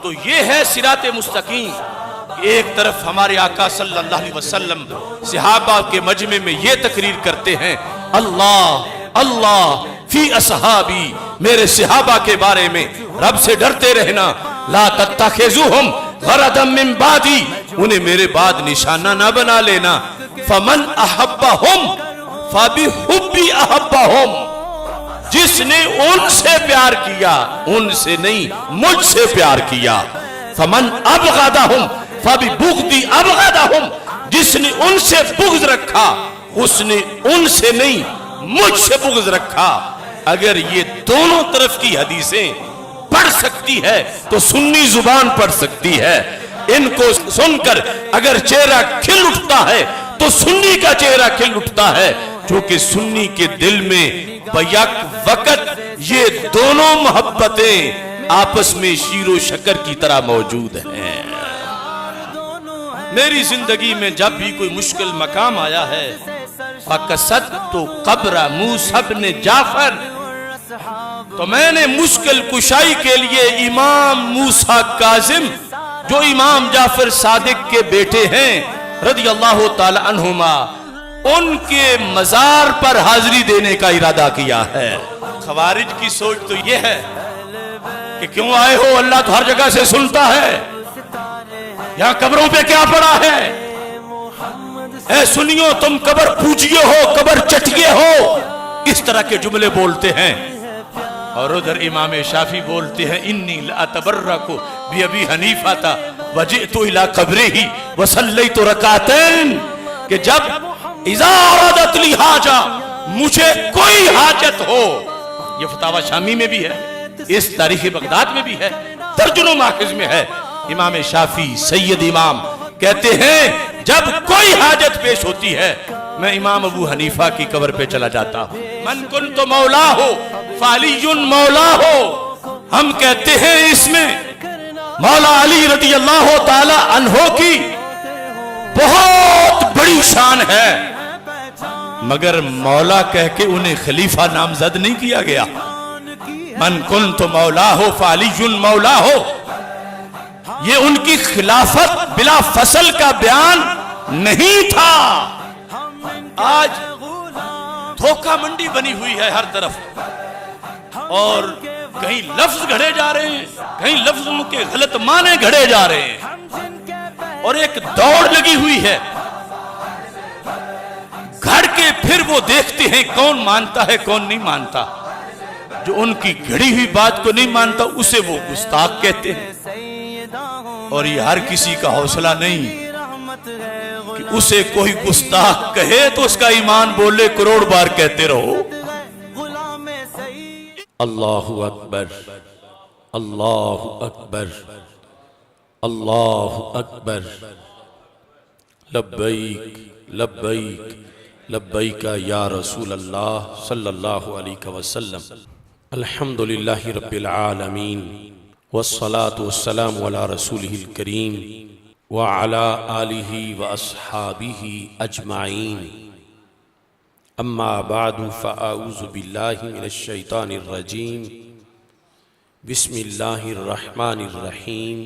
तो ये है सिराते मुस्तकीम। एक तरफ हमारे आका सल्लल्लाहु अलैहि वसल्लम सहाबा के मजमे में ये तकरीर करते हैं, अल्लाह अल्लाह फी असहाबी, मेरे सहाबा के बारे में रब से डरते रहना। ला तत्तखिजुहुम गरदम मिन बादी, उन्हें मेरे बाद निशाना ना बना लेना। फमन अहब्बहुम फबिहुब्बी अहब्बहुम, जिसने उनसे प्यार किया, उनसे नहीं मुझसे प्यार किया। फमन अबगदहुम फबिबुग़दी अबगदहुम, जिसने उनसे बुग़्ज़ रखा, उसने उनसे नहीं मुझसे बुग़्ज़ रखा। अगर ये दोनों तरफ की हदीसें पढ़ सकती है तो सुन्नी जुबान पढ़ सकती है। इनको सुनकर अगर चेहरा खिल उठता है तो सुन्नी का चेहरा खिल उठता है, क्योंकि सुन्नी के दिल में बैक वक़्त ये दोनों मोहब्बतें आपस में शीरो शक्कर की तरह मौजूद हैं। मेरी जिंदगी में जब भी कोई मुश्किल मकाम आया है, फकसद तो कब्र मूसा इब्न जाफर, तो मैंने मुश्किल कुशाई के लिए इमाम मूसा काजिम, जो इमाम जाफर सादिक के बेटे हैं रज़ी अल्लाह ताला अन्हुमा, उनके मजार पर हाजिरी देने का इरादा किया है। खवारिज की सोच तो यह है कि क्यों आए हो, अल्लाह तो हर जगह से सुनता है, यहां कब्रों पे क्या पड़ा है? ऐ सुनियो, तुम कब्र पूजिए हो, कब्र चटिए हो, इस तरह के जुमले बोलते हैं। और उधर इमाम शाफी बोलते हैं, इन्नी लातबर्रकु बि अबी हनीफा था वजिअतु इला कब्रिही वसल्लैतु रकातैन, कि जब इज़ा अरादत ली हाजा, मुझे कोई हाजत हो, ये फतावा शामी में भी है, इस तारीख बगदाद में भी है, दर्जनों माखिज में है। इमाम शाफी सैयद इमाम कहते हैं, जब कोई हाजत पेश होती है मैं इमाम अबू हनीफा की कब्र पे चला जाता हूं। मन कुन्तु मौला हो फालियुन मौला हो, हम कहते हैं इसमें मौला अली रज़ी अल्लाह ताला अन्हो की बहुत बड़ी शान है, मगर मौला कह के उन्हें खलीफा नामजद नहीं किया गया। मन कुन्तु मौला हो फालियुन मौला हो, ये उनकी खिलाफत बिला फसल का बयान नहीं था। आज धोखा मंडी बनी हुई है हर तरफ, और कहीं लफ्ज घड़े जा रहे हैं, कहीं लफ्जों के गलत माने घड़े जा रहे हैं, और एक दौड़ लगी हुई है। घड़ के फिर वो देखते हैं कौन मानता है कौन नहीं मानता। जो उनकी घड़ी हुई बात को नहीं मानता उसे वो गुस्ताख कहते हैं, और ये हर किसी का हौसला नहीं कि उसे कोई गुस्ताख कहे तो उसका ईमान बोले करोड़ बार कहते रहो। अल्लाहु अकबर अल्लाहु अकबर अल्लाहु अकबर, लब्बैक लब्बैक लब्बैक या रसूल अल्लाह सल्लल्लाहु अलैहि वसल्लम। अल्हम्दुलिल्लाहि रब्बिल आलमीन वस्सलातु वस्सलामु अला रसूलिहिल करीम व अला आलिहि व अस्हाबिहि अजमाइन। अम्मा बादु फ़अऊज़ु बिल्लाहि मिनश शैतानिर रजीम। बिस्मिल्लाहिर रहमानिर रहीम।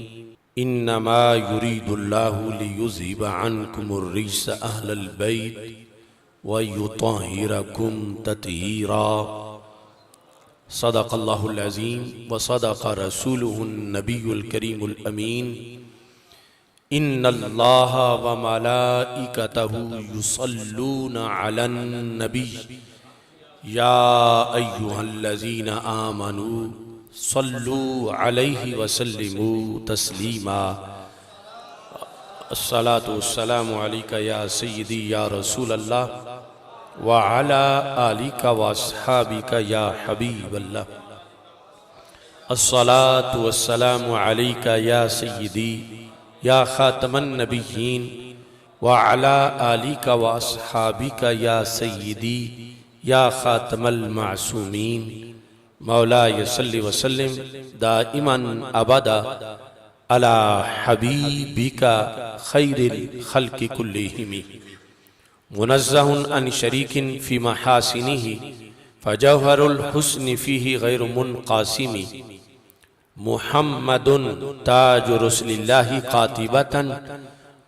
इन्नमा युरीदुल्लाहु लियुज़हिबा अन्कुमुर रिज्स अहलल बैत व युत्तहिरकुम तत्हीरा। सदक़ल्लाहुल अज़ीम व सदक़ रसूलुहुन नबियुल करीमुल अमीन। इन्नल्लाहा व मलाइकतहु युसल्लूना अलन नबी या अय्युहल्लज़ीना आमनू सल्लू अलैहि व सल्लिमू तस्लीमा। अस्सलातु वस्सलामु अलैका या सय्यदी या रसूल अल्लाह व अला आलिका व अस्हाबिका या हबीब अल्लाह। अस्सलातु वस्सलामु अलैका या सय्यदी या खातमन नबिय्यीन व अला आलिका व अस्हाबिका या सय्यदी या खातमल मासूमीन। मौलाय सल्लि व सल्लिम दाइमन अबदा अला हबीबिका खैरिल खल्क़ि कुल्लिहिम। मुनज़्ज़हुन अन शरीकिन फ़ी महासिनिही फ़जौहरुल हुस्नि फ़ीही गैरु मुनक़ासिमी। मुहम्मदुन ताज रसूलिल्लाहि कातिबतन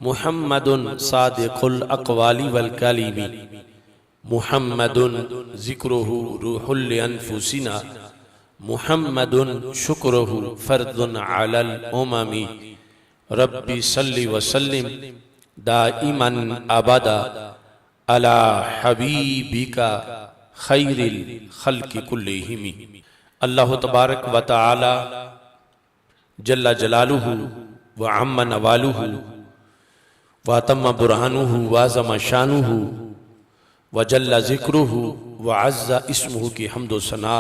मुहम्मदुन सादिकुल अक़वाली वल कलीमी मुहम्मदुन ज़िक्रुहु रूहुल अनफुसिना मुहम्मदुन शुक्रुहु फर्दुन अलल उममी रब्बी सल्लि व सल्लिम दाइमन अबदा अला हबीबिका खैरिल खल्क़ि कुल्लिहिम। अल्लाह तबारक व तआला जल्ला जलालुहु व अम्मा नवालुहु व तम्मा बुरहानुहु व अज़्ज़मा शानुहु व जल्ला ज़िक्रुहु व अज़्ज़ा इस्मुहु की हम्द व सना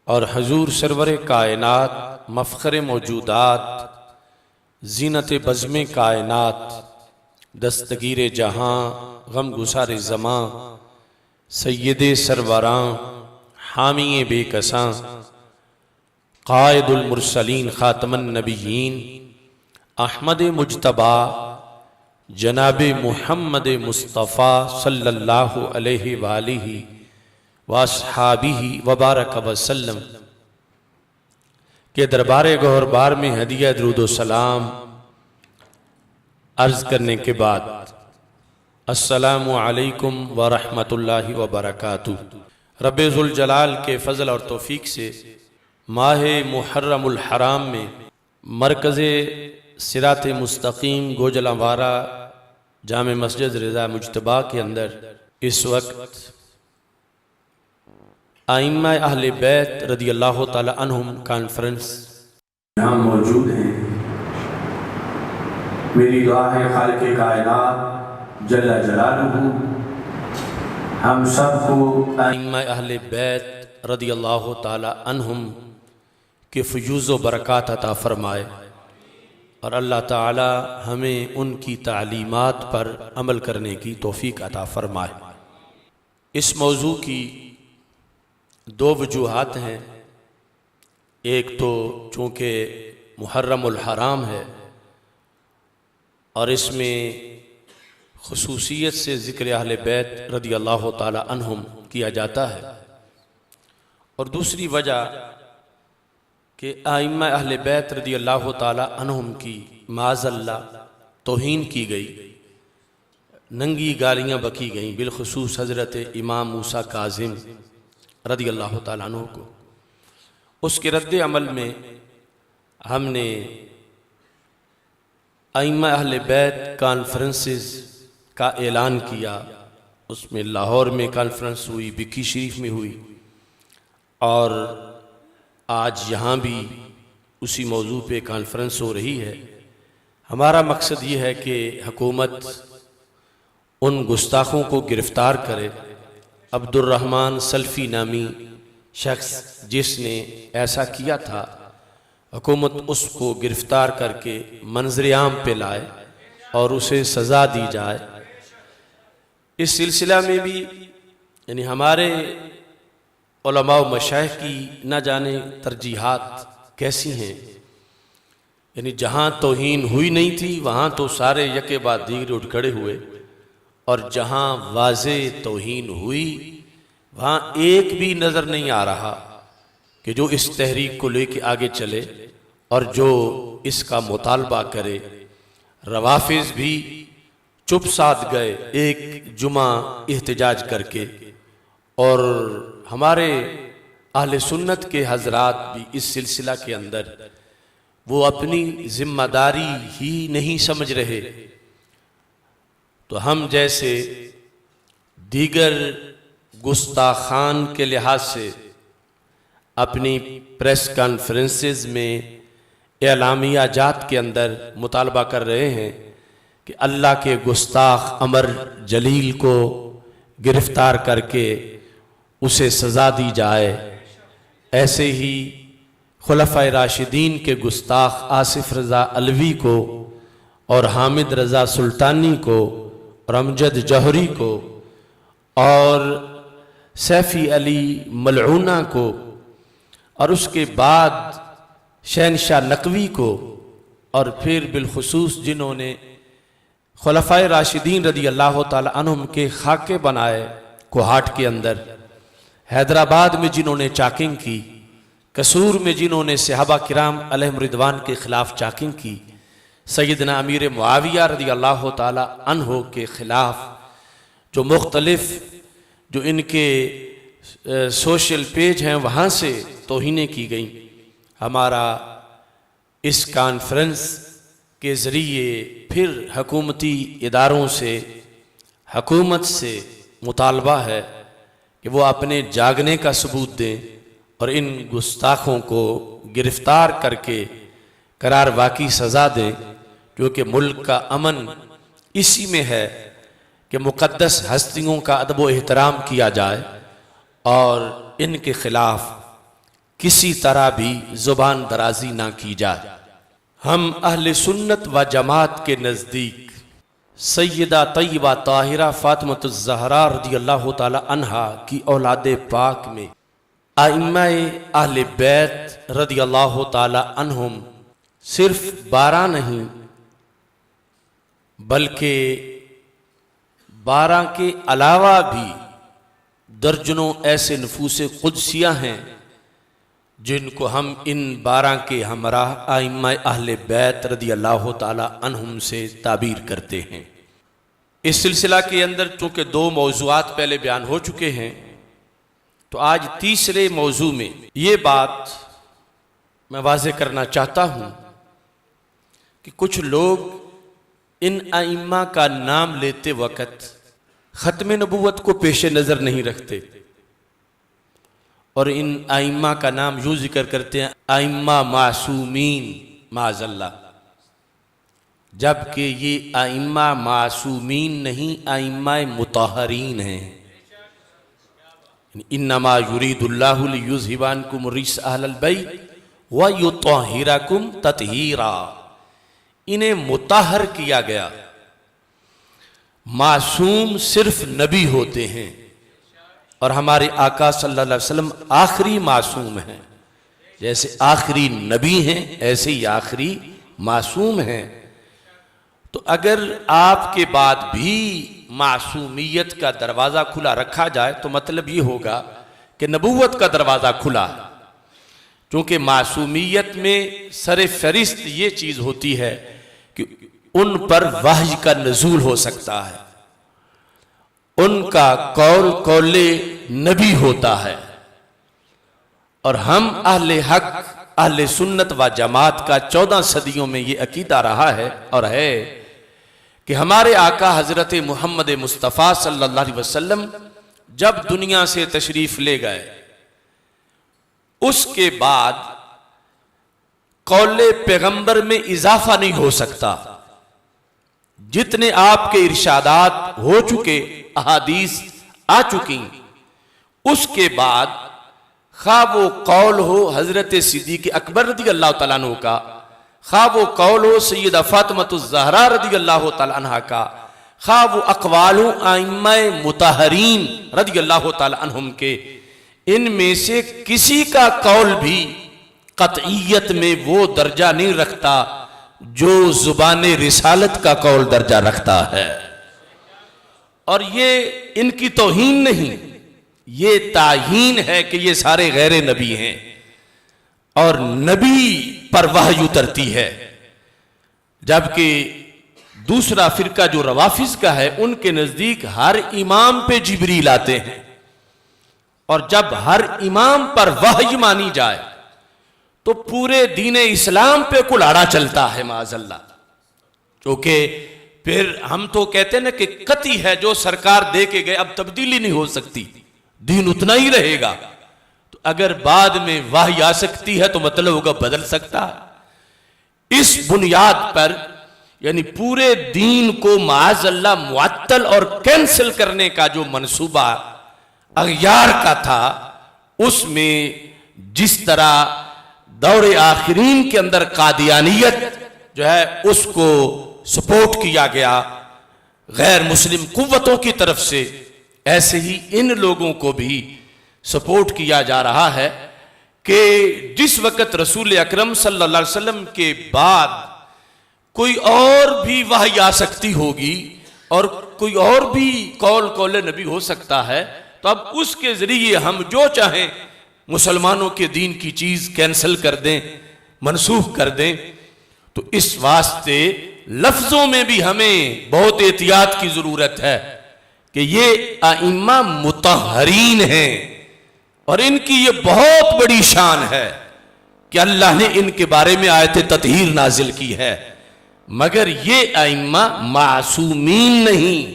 और हजूर सरवर कायनात मफ़ख़र मौजूदात ज़ीनत बज़्म कायनात दस्तगीर जहाँ गम गुसार ज़मां सय्यद सरवरां हामी बेकसां क़ाइदुल मुरसलीन ख़ातमुन नबिय्यीन अहमद मुज्तबा जनाब मुहम्मद मुस्तफ़ा सल्लल्लाहु अलैहि वालिहि वअस्हाबिहि वबारक वसल्लम के दरबार गौहरबार में हदिया दुरूद व सलाम अर्ज़ करने के बाद अस्सलामु अलैकुम व रहमतुल्लाहि व बरकातुहू। रब्बे ज़ुल जलाल के फ़ज़ल और तौफ़ीक़ से माह मुहर्रमुल हराम में मरकज़ सिरात मुस्तकीम गोजलावारा जामे मस्जिद रज़ा मुज्तबा के अंदर इस वक्त आइम्मा अहले बैत रदियल्लाहु ताला अन्हुम कॉन्फ्रेंस यहाँ मौजूद हैं। मेरी दुआ है खालिक़े कायनात जल्ला जलालुहु हम सबको आइम्मा अहले बैत रदियल्लाहु ताला अन्हुम के फ़यूज़ व बरक़ात अता फ़रमाए और अल्लाह ताला हमें उनकी तालीमात पर अमल करने की तौफ़ीक़ अता फ़रमाए। इस मौजू की दो वजूहात हैं। एक तो चूँकि मुहर्रमुल हराम है और इसमें ख़ुसूसियत से ज़िक्र अहले बैत रदियल्लाहु ताला अन्हुम किया जाता है, और दूसरी वजह कि आइम्मा अहले बैत रदियल्लाहु ताला अन्हुम की माज़अल्लाह तौहीन की गई, नंगी गालियाँ बकी गईं, बिलखुसूस हज़रत इमाम मूसा काज़िम रदियल्लाहु ताला अन्हु को। उसके रद्द अमल में हमने आइम्मा अहले बैत कॉन्फ्रेंसेस का ऐलान किया। उसमें लाहौर में कॉन्फ्रेंस हुई, बिक्की शरीफ में हुई, और आज यहाँ भी उसी मौजू पे कॉन्फ्रेंस हो रही है। हमारा मकसद ये है कि हुकूमत उन गुस्ताखों को गिरफ़्तार करे। अब्दुर्रहमान सल्फ़ी नामी शख्स जिसने ऐसा किया था, हुकूमत उसको गिरफ़्तार करके मंज़र आम पे लाए और उसे सज़ा दी जाए। इस सिलसिला में भी यानी हमारे उलमा व मशाइख की न जाने तरजीहात कैसी हैं। यानी जहाँ तौहीन हुई नहीं थी वहाँ तो सारे यके बाद दीगर उठ खड़े हुए, और जहाँ वाज़े तौहीन हुई वहाँ एक भी नज़र नहीं आ रहा कि जो इस तहरीक को लेके आगे चले और जो इसका मुतालबा करे। रवाफिज़ भी चुप साध गए एक जुमा एहतजाज करके, और हमारे अहले सुन्नत के हजरात भी इस सिलसिला के अंदर वो अपनी जिम्मेदारी ही नहीं समझ रहे। तो हम जैसे दीगर गुस्ताखान के लिहाज से अपनी प्रेस कॉन्फ्रेंसेस में एलामिया जात के अंदर मुतालबा कर रहे हैं कि अल्लाह के गुस्ताख अमर जलील को गिरफ़्तार करके उसे सज़ा दी जाए। ऐसे ही खुलफ़ाए राशिदीन के गुस्ताख आसिफ रज़ा अलवी को और हामिद रज़ा सुल्तानी को और अमजद जौहरी को और सैफ़ी अली मलऊना को और उसके बाद शहनशाह नकवी को, और फिर बिलखुसूस जिन्होंने खुलफ़ाए राशिदीन रदियल्लाहु ताला अन्हुम के खाके बनाए कोहाट के अंदर, हैदराबाद में जिन्होंने चाकिंग की, कसूर में जिन्होंने सहाबा किराम अलैहिम रिदवान के ख़िलाफ़ चाकिंग की, सैयदना अमीर मुआविया रज़ी अल्लाह ताला अन्हो के ख़िलाफ़ जो मुख्तलिफ़ जो इनके सोशल पेज हैं वहाँ से तौहीनें की गई। हमारा इस कॉन्फ्रेंस के ज़रिए फिर हकूमती इदारों से, हकूमत से मुतालबा है कि वो अपने जागने का सबूत दें और इन गुस्ताखों को गिरफ़्तार करके करार वाक़ई सज़ा दें, क्योंकि मुल्क का अमन इसी में है कि मुक़द्दस हस्तियों का अदब व एहतराम किया जाए और इनके ख़िलाफ़ किसी तरह भी ज़ुबान दराजी ना की जाए। हम अहले सुन्नत व जमात के नज़दीक सैयदा तय्यबा ताहिरा फ़ातिमतुज़ ज़हरा रज़ियल्लाहु ताला अन्हा की औलाद पाक में आइम्माए अहले बैत रज़ियल्लाहु ताला अन्हुम सिर्फ 12 नहीं बल्कि 12 के अलावा भी दर्जनों ऐसे नफूसे कुदसियाँ हैं जिनको हम इन 12 के हमराह आइम्मा अहले बैत रज़ियल्लाहु ताला अन्हुम से ताबीर करते हैं। इस सिलसिला के अंदर चूँकि 2 मौज़ूआत पहले बयान हो चुके हैं, तो आज तीसरे मौजू में ये बात मैं वाज़े करना चाहता हूँ कि कुछ लोग इन आइम्मा का नाम लेते वक़्त ख़त्म नबूवत को पेश नज़र नहीं रखते और इन आइम्मा का नाम यूँ जिक्र करते हैं आइम्मा मासूमीन माज़ल्ला, जबकि ये आइम्मा मासूमीन नहीं आइम्मा मुताहरीन हैं। इन्नमा युरीदुल्लाहु लियुज़हिबा अन्कुम रिज्स अहलल बैत व युत्तहिरकुम तत्हीरा, इन्हें मुताहर किया गया। मासूम सिर्फ नबी होते हैं और हमारे आका सल्लल्लाहु अलैहि वसल्लम आखिरी मासूम हैं। जैसे आखिरी नबी हैं ऐसे ही आखिरी मासूम हैं। तो अगर आपके बाद भी मासूमियत का दरवाज़ा खुला रखा जाए तो मतलब ये होगा कि नबूवत का दरवाज़ा खुला है, क्योंकि मासूमियत में सर फहरिस्त ये चीज़ होती है कि उन पर वही का नज़ूल हो सकता है, उनका कौल कौले नबी होता है। और हम अहले हक अहले सुन्नत व जमात का 14 सदियों में ये अकीदा रहा है और है कि हमारे आका हज़रत मोहम्मद मुस्तफ़ा सल्लल्लाहु अलैहि वसल्लम जब दुनिया से तशरीफ़ ले गए, उसके बाद कौले पैगंबर में इजाफा नहीं हो सकता। जितने आपके इरशादात हो चुके, अहादीस आ चुकी, उसके बाद खा वो कौल हो हजरत सिद्दीक़ अकबर रज़ियल्लाहु तआला अन्हु का, खा वो कौल हो सैयदा फ़ातिमतुज़ ज़हरा रज़ियल्लाहु तआला अन्हा का, खा वो अक़वाल हो आइम्माए मुताहरीन रज़ियल्लाहु तआला अन्हुम के, इनमें से किसी का कौल भी कतईयत में वो दर्जा नहीं रखता जो ज़ुबान रिसालत का कौल दर्जा रखता है। और ये इनकी तौहीन नहीं, ये ताहीन है कि ये सारे गैर नबी हैं और नबी पर वहय उतरती है। जबकि दूसरा फिरका जो रवाफिज का है, उनके नज़दीक हर इमाम पे जिब्रील आते हैं और जब हर इमाम पर वहय मानी जाए तो पूरे दीन इस्लाम पे कुल्हाड़ा चलता है माज़ल्लाह। क्योंकि फिर हम तो कहते हैं ना कि कती है जो सरकार दे के गए, अब तब्दीली नहीं हो सकती, दीन उतना ही रहेगा। तो अगर बाद में वही आ सकती है तो मतलब होगा बदल सकता है। इस बुनियाद पर यानी पूरे दीन को माज़ल्लाह मुअत्तल और कैंसिल करने का जो मंसूबा अगयार का था, उसमें जिस तरह दौरे आखिरीन के अंदर कादियानियत जो है उसको सपोर्ट किया गया गैर मुस्लिम कुव्वतों की तरफ से, ऐसे ही इन लोगों को भी सपोर्ट किया जा रहा है कि जिस वक़्त रसूल अकरम सल्लल्लाहु अलैहि वसल्लम के बाद कोई और भी वही आ सकती होगी और कोई और भी कौल कौले नबी हो सकता है, तो अब उसके ज़रिए हम जो चाहें मुसलमानों के दीन की चीज कैंसिल कर दें, मनसूख कर दें। तो इस वास्ते लफ्जों में भी हमें बहुत एहतियात की जरूरत है कि ये आइम्मा मुतहरीन हैं और इनकी ये बहुत बड़ी शान है कि अल्लाह ने इनके बारे में आयत ततहीर नाजिल की है। मगर ये आइम्मा मासूमीन नहीं,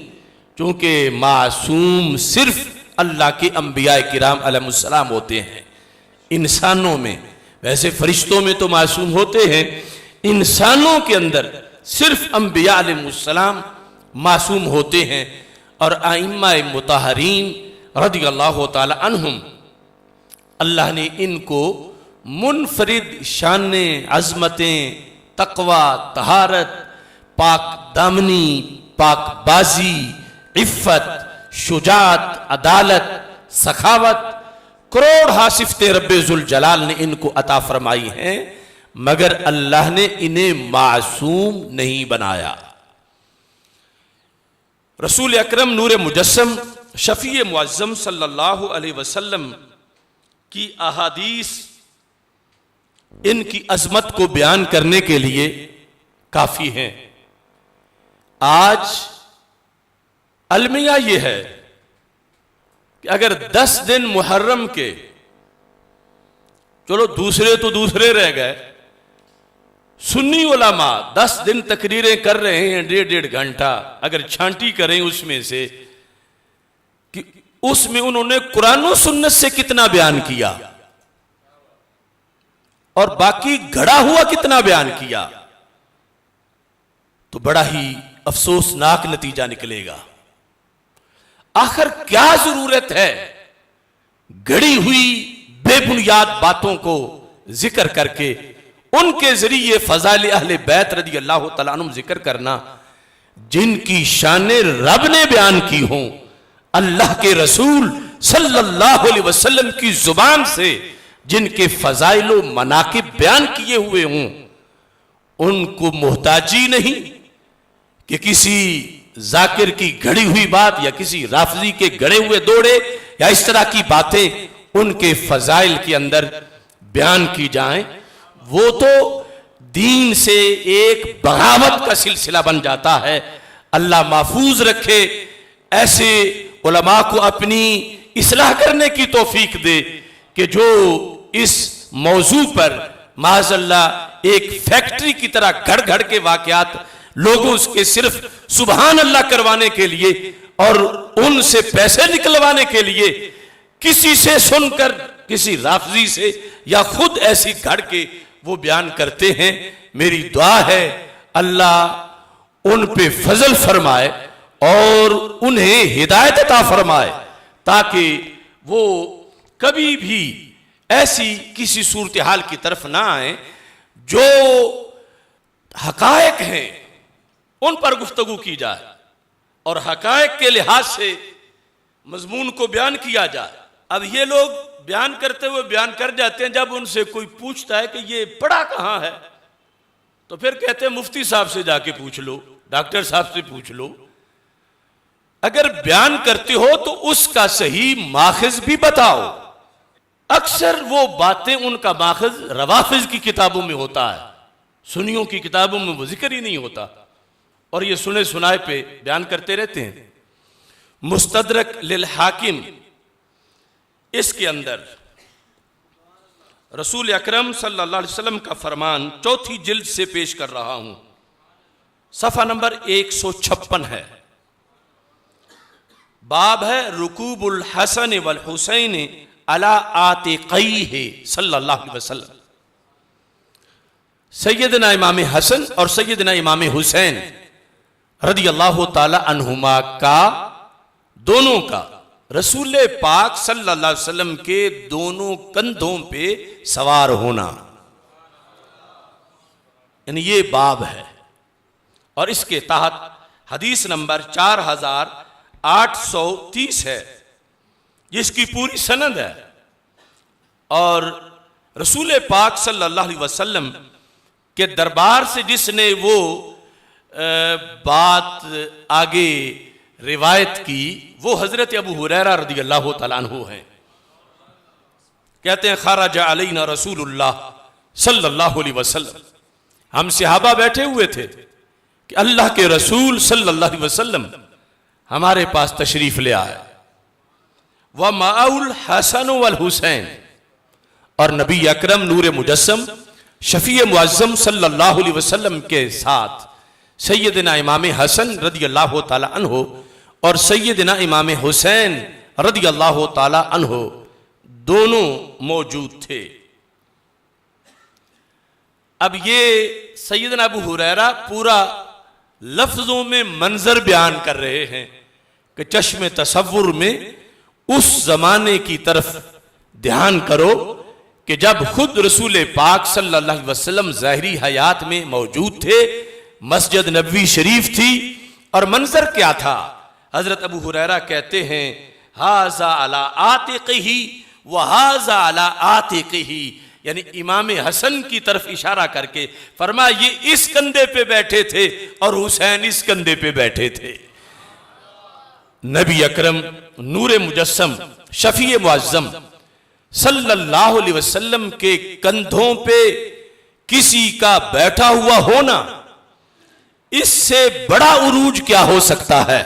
क्योंकि मासूम सिर्फ अल्लाह के अंबिया किराम अलैहिस्सलाम होते हैं। इंसानों में, वैसे फरिश्तों में तो मासूम होते हैं, इंसानों के अंदर सिर्फ अंबिया अलैहिस्सलाम मासूम होते हैं। और आइम्मा मुतहरीन रदियल्लाहु ताला अन्हुम, अल्लाह ने इनको मुनफरिद शाने, अजमतें, तकवा, तहारत, पाक दामनी, पाक बाजी, इफ़्फ़त, शुजात, अदालत, सखावत, करोड़ हासिफते रब्बे जुल जलाल ने इनको अता फरमाई हैं। मगर अल्लाह ने इन्हें मासूम नहीं बनाया। रसूल अकरम नूर मुजस्सम शफी मुअज़्ज़म सल्लल्लाहु अलैहि वसल्लम की अहादीस इनकी अजमत को बयान करने के लिए काफी हैं। आज अलमिया यह है कि अगर 10 दिन मुहर्रम के, चलो दूसरे तो दूसरे रह गए, सुन्नी उलमा 10 दिन तकरीरें कर रहे हैं, 1.5 घंटा, अगर छांटी करें उसमें से कि उसमें उन्होंने कुरान और सुन्नत से कितना बयान किया और बाकी घड़ा हुआ कितना बयान किया, तो बड़ा ही अफसोसनाक नतीजा निकलेगा। आखिर क्या जरूरत है घड़ी हुई बेबुनियाद बातों को जिक्र करके उनके जरिए फजाइल अहले बैत रदी अल्लाह तआला अन्हुम जिक्र करना, जिनकी शाने रब ने बयान की हों, अल्लाह के रसूल सल्लल्लाहु अलैहि वसल्लम की जुबान से जिनके फजाइल व मनाकिब बयान किए हुए हों, उनको मोहताजी नहीं कि किसी जाकिर की घड़ी हुई बात या किसी राफजी के गड़े हुए दौड़े या इस तरह की बातें उनके फजाइल के अंदर बयान की जाएं। वो तो दीन से एक बगावत का सिलसिला बन जाता है। अल्लाह महफूज रखे, ऐसे उलमा को अपनी इस्लाह करने की तौफीक दे कि जो इस मौजू पर माज़अल्लाह एक फैक्ट्री की तरह घड़ घड़ के वाकयात लोगों के सिर्फ सुबहान अल्लाह करवाने के लिए और उनसे पैसे निकलवाने के लिए किसी से सुनकर, किसी राफजी से या खुद ऐसी घड़ के वो बयान करते हैं। मेरी दुआ है अल्लाह उन पे फजल फरमाए और उन्हें हिदायत अता फरमाए ताकि वो कभी भी ऐसी किसी सूरत हाल की तरफ ना आए। जो हकायक हैं उन पर गुफ्तगू की जाए और हकायक के लिहाज से मजमून को बयान किया जाए। अब ये लोग बयान करते हुए बयान कर जाते हैं, जब उनसे कोई पूछता है कि ये पढ़ा कहाँ है, तो फिर कहते हैं मुफ्ती साहब से जाके पूछ लो, डॉक्टर साहब से पूछ लो। अगर बयान करते हो तो उसका सही माखज भी बताओ। अक्सर वो बातें उनका माखज रवाफिज की किताबों में होता है, सुन्नियों की किताबों में वो जिक्र ही नहीं होता और ये सुने सुनाए पे बयान करते रहते हैं। मुस्तदरक लिल हाकिम, इसके अंदर रसूल अकरम सल्लल्लाहु अलैहि वसल्लम का फरमान 4थी जिल्द से पेश कर रहा हूं, सफ़ा नंबर 156 है। बाब है रुकूबुल हसन वल हुसैन अला आतिक़ैहि सल्लल्लाहु अलैहि वसल्लम। सैयदना इमाम हसन और सैयदना इमाम हुसैन रदी अल्लाह ताला अन्हुमा का, दोनों का रसूल पाक सल्लल्लाहु अलैहि वसल्लम के दोनों कंधों पे सवार होना, यानी ये बाब है। और इसके तहत हदीस नंबर 4830 है, जिसकी पूरी सनद है। और रसूल पाक सल्लल्लाहु अलैहि वसल्लम के दरबार से जिसने वो बात आगे रिवायत की वो हजरत अबू हुरैरा रज़ियल्लाहु तआला अन्हु हैं। कहते हैं खरज अलैना रसूलुल्लाह सल्लल्लाहु अलैहि वसल्लम, हम सहाबा बैठे हुए थे कि अल्लाह के रसूल सल्लल्लाहु अलैहि वसल्लम हमारे पास तशरीफ ले आए। व माउल हसन वल हुसैन, और नबी अकरम नूर मुजस्सम शफी मुअज्जम सल्लल्लाहु अलैहि वसल्लम के साथ सैयदना इमाम हसन रदियल्लाहु ताला अन्हो और सैयदना इमाम हुसैन रदियल्लाहु ताला अन्हो दोनों मौजूद थे। अब ये सैयदना अबू हुरैरा पूरा लफ्जों में मंजर बयान कर रहे हैं कि चश्मे तसव्वुर में उस जमाने की तरफ ध्यान करो कि जब खुद रसूल पाक सल्लल्लाहु अलैहि वसल्लम ज़ाहिरी हयात में मौजूद थे, मस्जिद नबवी शरीफ थी, और मंजर क्या था। हजरत अबू हुरैरा कहते हैं हाजा अला आतिक़िही व हाजा अला आतिक़िही, यानी इमाम हसन की तरफ इशारा करके फरमाया ये इस कंधे पे बैठे थे और हुसैन इस कंधे पे बैठे थे। नबी अकरम नूर मुजस्सम शफी मुअज्जम सल्लल्लाहु अलैहि वसल्लम के कंधों पे किसी का बैठा हुआ होना, इससे बड़ा उरूज क्या हो सकता है।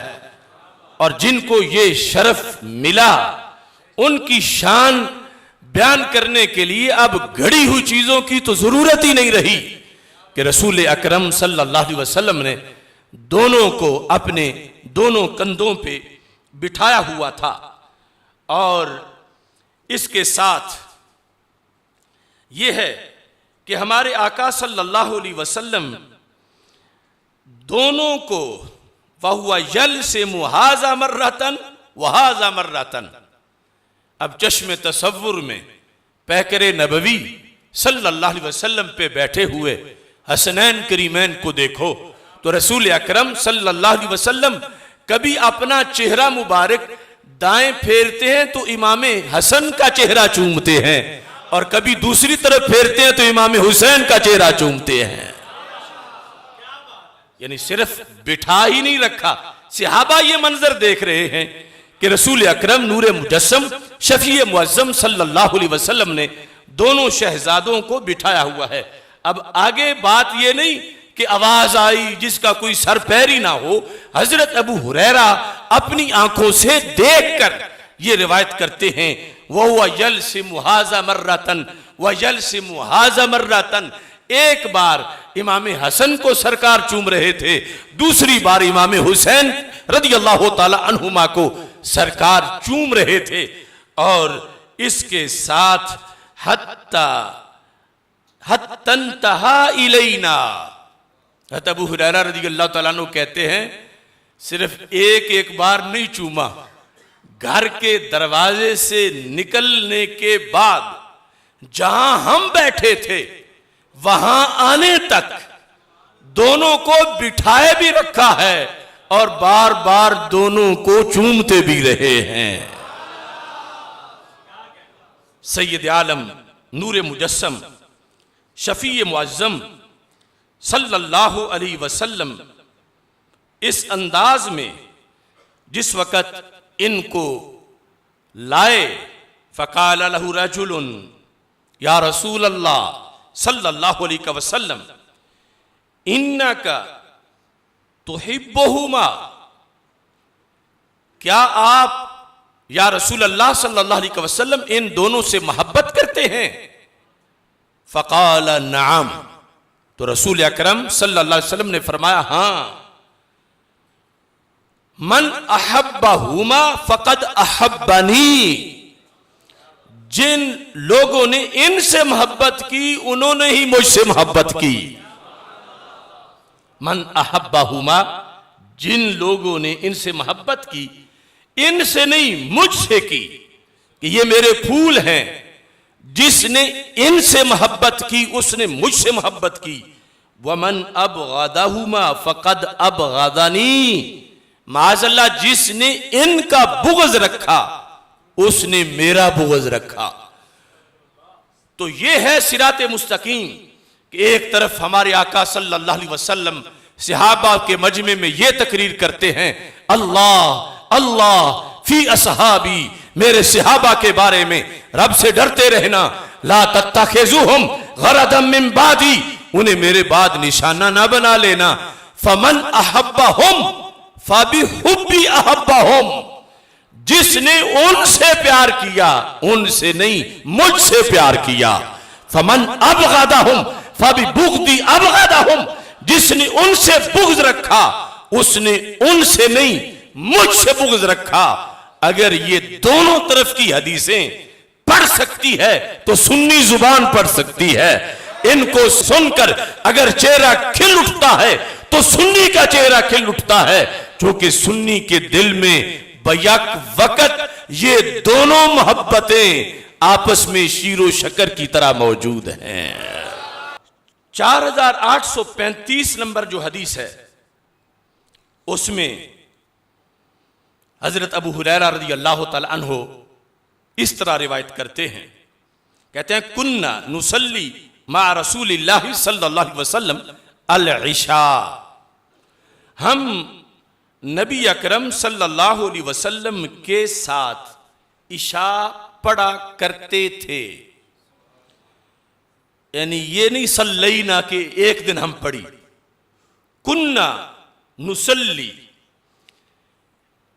और जिनको ये शरफ मिला उनकी शान बयान करने के लिए अब घड़ी हुई चीजों की तो जरूरत ही नहीं रही कि रसूल अकरम सल्लल्लाहु अलैहि वसल्लम ने दोनों को अपने दोनों कंधों पे बिठाया हुआ था। और इसके साथ ये है कि हमारे आका सल्लल्लाहु अलैहि वसल्लम दोनों को वहुआ यल से मुहाजा मर्रतन वहाजा मर्रतन। अब चश्मे तसव्वुर में पैकरे नबवी सल्लल्लाहु अलैहि वसल्लम पे बैठे हुए हसनैन करीमैन को देखो तो रसूल अकरम सल्लल्लाहु अलैहि वसल्लम कभी अपना चेहरा मुबारक दाएं फेरते हैं तो इमाम हसन का चेहरा चूमते हैं, और कभी दूसरी तरफ फेरते हैं तो इमाम हुसैन का चेहरा चूमते हैं। यानी सिर्फ बिठा ही नहीं रखा, सहाबा ये मंजर देख रहे हैं कि रसूल अकरम नूर मुजस्सम शफी मुअज्जम सल्लल्लाहु अलैहि वसल्लम ने दोनों शहजादों को बिठाया हुआ है। अब आगे बात ये नहीं कि आवाज आई जिसका कोई सर पैर ही ना हो। हजरत अबू हुरैरा अपनी आंखों से देखकर ये रिवायत करते हैं वह यल से मुहाजा मर्रतन व यल से मुहाजा मर्रतन। एक बार इमाम हसन को सरकार चूम रहे थे, दूसरी बार इमाम हुसैन रदियल्लाहु ताला अन्हुमा को सरकार चूम रहे थे। और इसके साथ हत्तंतहा इलैना, अबू हुरैरा रदियल्लाहु ताला अन्हु कहते हैं सिर्फ एक बार नहीं चूमा, घर के दरवाजे से निकलने के बाद जहां हम बैठे थे वहां आने तक दोनों को बिठाए भी रखा है और बार बार दोनों को चूमते भी रहे हैं। सैयद आलम नूर मुजस्सम शफी मुअज्जम सल्लल्लाहु अलैहि वसल्लम इस अंदाज में जिस वक़्त इनको लाए, फ़क़ाल लहु रजुलुन या रसूल अल्लाह सल्लल्लाहु अलैहि वसल्लम इन्नका तुहिब्बुहुमा, क्या आप या रसूल अल्लाह सल्लल्लाहु अलैहि वसल्लम इन दोनों से मोहब्बत करते हैं। फ़क़ाल नअम, तो रसूल अकरम सल्लल्लाहु अलैहि वसल्लम ने फरमाया हाँ। मन अहब्बहुमा फ़क़द अहब्बनी, जिन लोगों ने इनसे मोहब्बत की उन्होंने ही मुझसे मोहब्बत की। मन अहब्बहुमा, जिन लोगों ने इनसे मोहब्बत की, इनसे नहीं मुझसे की कि ये मेरे फूल हैं। जिसने इनसे मोहब्बत की उसने मुझसे मोहब्बत की। वमन अबग़दहुमा फ़क़द अबग़दनी, माज़अल्लाह जिसने इनका बुग़्ज़ रखा उसने मेरा बुग़्ज़ रखा। तो ये है सिरात मुस्तकीम कि एक तरफ हमारे आका सल्लल्लाहु अलैहि वसल्लम सहाबा के मजमे में ये तकरीर करते हैं अल्लाह अल्लाह फी असहाबी, मेरे सहाबा के बारे में रब से डरते रहना। ला तत्तखिजुहुम गरदम मिन बादी, उन्हें मेरे बाद निशाना ना बना लेना। फमन अहब्बहुम फबिहुब्बी अहब्बहुम, जिसने उनसे प्यार किया, उनसे नहीं मुझसे प्यार किया। फमन अबगदहुम फबिबुगदी अबगदहुम, जिसने उनसे बुग़्ज़ रखा, उसने उनसे नहीं मुझसे बुग़्ज़ रखा। अगर ये दोनों तरफ की हदीसें पढ़ सकती है तो सुन्नी जुबान पढ़ सकती है। इनको सुनकर अगर चेहरा खिल उठता है तो सुन्नी का चेहरा खिल उठता है, क्योंकि सुन्नी के दिल में बैक वक़्त ये दोनों मोहब्बतें आपस में शीरो शक्कर की तरह मौजूद हैं। 4835 नंबर जो हदीस है उसमें हजरत अबू हुरैरा रज़ी अल्लाह तआला अन्हु इस तरह रिवायत करते हैं, कहते हैं कुन्ना नुसल्ली मा रसूलिल्लाह सल्लल्लाहु अलैहि वसल्लम अल-इशा, हम नबी अकरम सल्लल्लाहु अलैहि वसल्लम के साथ इशा पढ़ा करते थे। यानी ये नहीं सल्लैना के एक दिन हम पढ़ी, कुन्ना नुसल्ली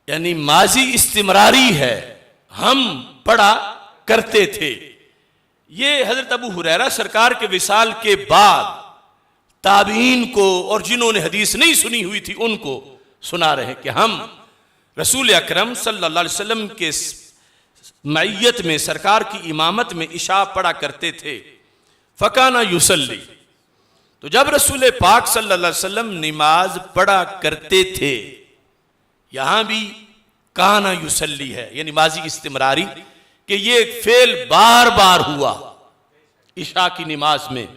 यानी माजी इस्तिमरारी है, हम पढ़ा करते थे। ये हजरत अबू हुरैरा सरकार के विसाल के बाद ताबीन को और जिन्होंने हदीस नहीं सुनी हुई थी उनको सुना रहे कि हम रसूल अकरम सल्लल्लाहु अलैहि वसल्लम के मैयत में, सरकार की इमामत में इशा पढ़ा करते थे। फकाना युसल्ली, तो जब रसूल पाक सल्लल्लाहु अलैहि वसल्लम नमाज पढ़ा करते थे, यहां भी काना युसल्ली है यानी माजी इस्तिमरारी, कि ये फेल बार बार हुआ इशा की नमाज में।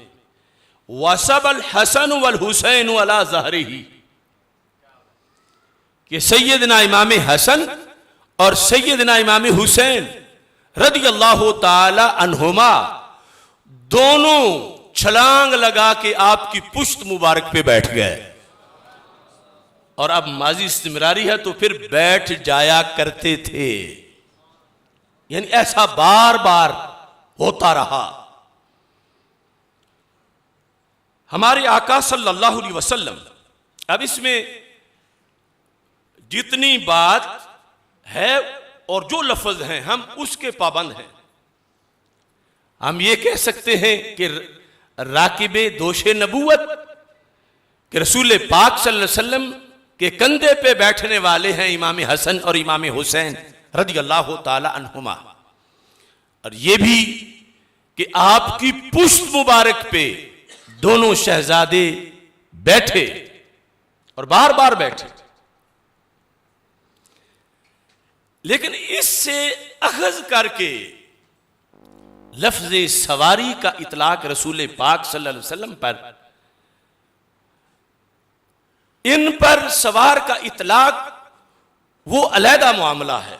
वसबल हसन वल हुसैन अला ज़हरिही, कि सैयदना इमाम हसन और सैयदना इमाम हुसैन रज़ी अल्लाह ताला अन्हुमा दोनों छलांग लगा के आपकी पुश्त मुबारक पे बैठ गए। और अब माजी इस्तिमरारी है तो फिर बैठ जाया करते थे, यानी ऐसा बार बार होता रहा। हमारे आका सल्लल्लाहु अलैहि वसल्लम, अब इसमें जितनी बात है और जो लफ्ज हैं हम उसके पाबंद हैं। हम ये कह सकते हैं कि राकिबे दोशे नबूवत कि रसूल पाक सल्लल्लाहु अलैहि वसल्लम के कंधे पे बैठने वाले हैं इमाम हसन और इमाम हुसैन रज़ी अल्लाह ताला अन्हुमा, और ये भी कि आपकी पुश्त मुबारक पे दोनों शहजादे बैठे और बार बार बैठे। लेकिन इससे अखज़ करके लफ्ज़ सवारी का इतलाक रसूल पाक सल्लल्लाहु अलैहि वसल्लम पर, इन पर सवार का इतलाक वो अलहदा मामला है।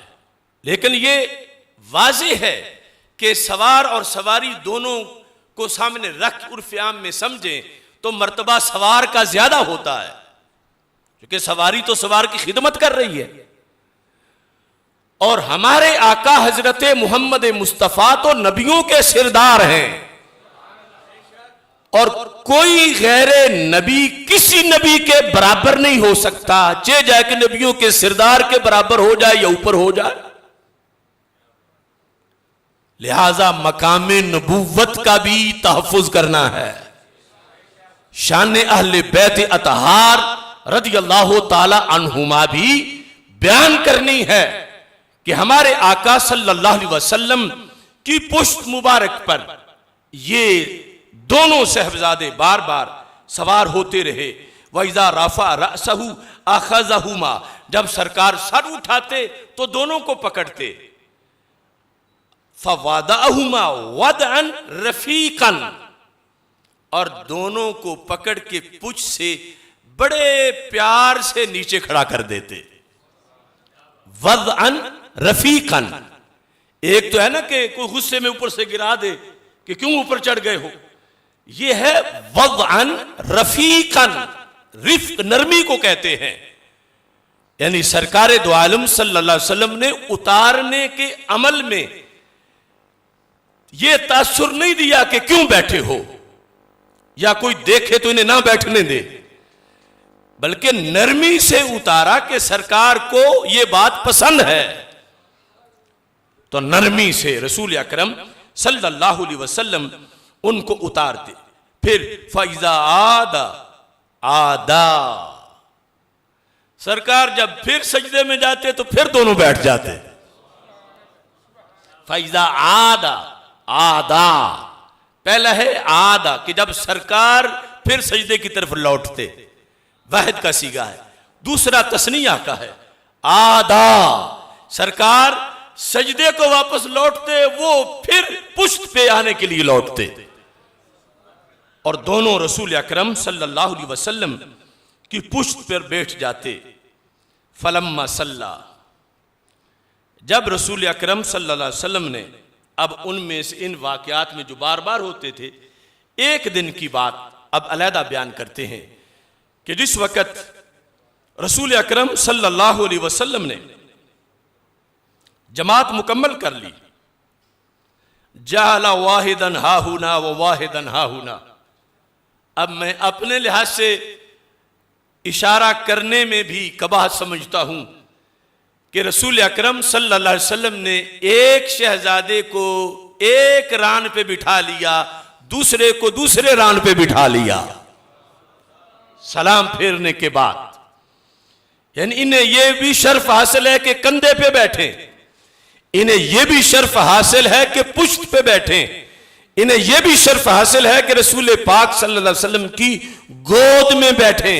लेकिन ये वाज़ेह है कि सवार और सवारी दोनों को सामने रख उर्फ़ आम में समझें तो मर्तबा सवार का ज्यादा होता है, क्योंकि सवारी तो सवार की खिदमत कर रही है। और हमारे आका हजरत मोहम्मद मुस्तफ़ा तो नबियों के सिरदार हैं, और कोई गैरे नबी किसी नबी के बराबर नहीं हो सकता, चाहे जाए कि नबियों के सिरदार के बराबर हो जाए या ऊपर हो जाए। लिहाजा मकामे नबूवत का भी तहफ़्फ़ुज़ करना है। शान अहले बैत अतहार रज़ी अल्लाह ताला अन्हुमा भी बयान करनी है कि हमारे आका सल्लल्लाहु अलैहि वसल्लम की पुश्त मुबारक पर ये दोनों साहबजादे बार बार सवार होते रहे। वइज़ा रफ़ा रअसहु अख़ज़हुमा, जब सरकार सर उठाते तो दोनों को पकड़ते। फ़वदअहुमा वदअन रफ़ीक़न, और दोनों को पकड़ के पुछ से बड़े प्यार से नीचे खड़ा कर देते। वदअन रफ़ीक़न, एक तो है ना कि कोई गुस्से में ऊपर से गिरा दे कि क्यों ऊपर चढ़ गए हो, ये है वदअन रफ़ीक़न, रिफ़्क़ नरमी को कहते हैं। यानी सरकार दो आलम सल्लल्लाहु अलैहि वसल्लम ने उतारने के अमल में यह तासुर नहीं दिया कि क्यों बैठे हो या कोई देखे तो इन्हें ना बैठने दे, बल्कि नरमी से उतारा कि सरकार को यह बात पसंद है, तो नरमी से रसूल अकरम सल्लल्लाहु अलैहि वसल्लम उनको उतारते। फिर फैजा आदा आदा, सरकार जब फिर सजदे में जाते तो फिर दोनों बैठ जाते। फैजा आदा आदा, पहला है आदा कि जब सरकार फिर सजदे की तरफ लौटते, वाहिद का सीगा है। दूसरा तस्निया का है, आदा, सरकार सजदे को वापस लौटते, वो फिर पुश्त पे आने के लिए लौटते, और दोनों रसूल अकरम सल्लल्लाहु अलैहि वसल्लम की पुश्त पर बैठ जाते। फलम्मा सल्ला, जब रसूल अकरम सल्लल्लाहु अलैहि वसल्लम ने, अब उनमें से इन वाकयात में जो बार बार होते थे, एक दिन की बात अब अलहदा बयान करते हैं कि जिस वक़्त रसूल अकरम सल्लल्लाहु अलैहि वसल्लम ने जमात मुकम्मल कर ली, जाला वाहिदन हाहुना व वाहिदन हाहुना, अब मैं अपने लिहाज से इशारा करने में भी कबाहत समझता हूं कि रसूल अकरम सल्लल्लाहु अलैहि वसल्लम ने एक शहजादे को एक रान पे बिठा लिया, दूसरे को दूसरे रान पे बिठा लिया सलाम फेरने के बाद। यानी इन्हें यह भी शर्फ हासिल है कि कंधे पे बैठे, इन्हें यह भी शर्फ हासिल है कि पुश्त पे बैठे, इन्हें यह भी शर्फ हासिल है कि रसूल पाक सल्लल्लाहु अलैहि वसल्लम की गोद में बैठे।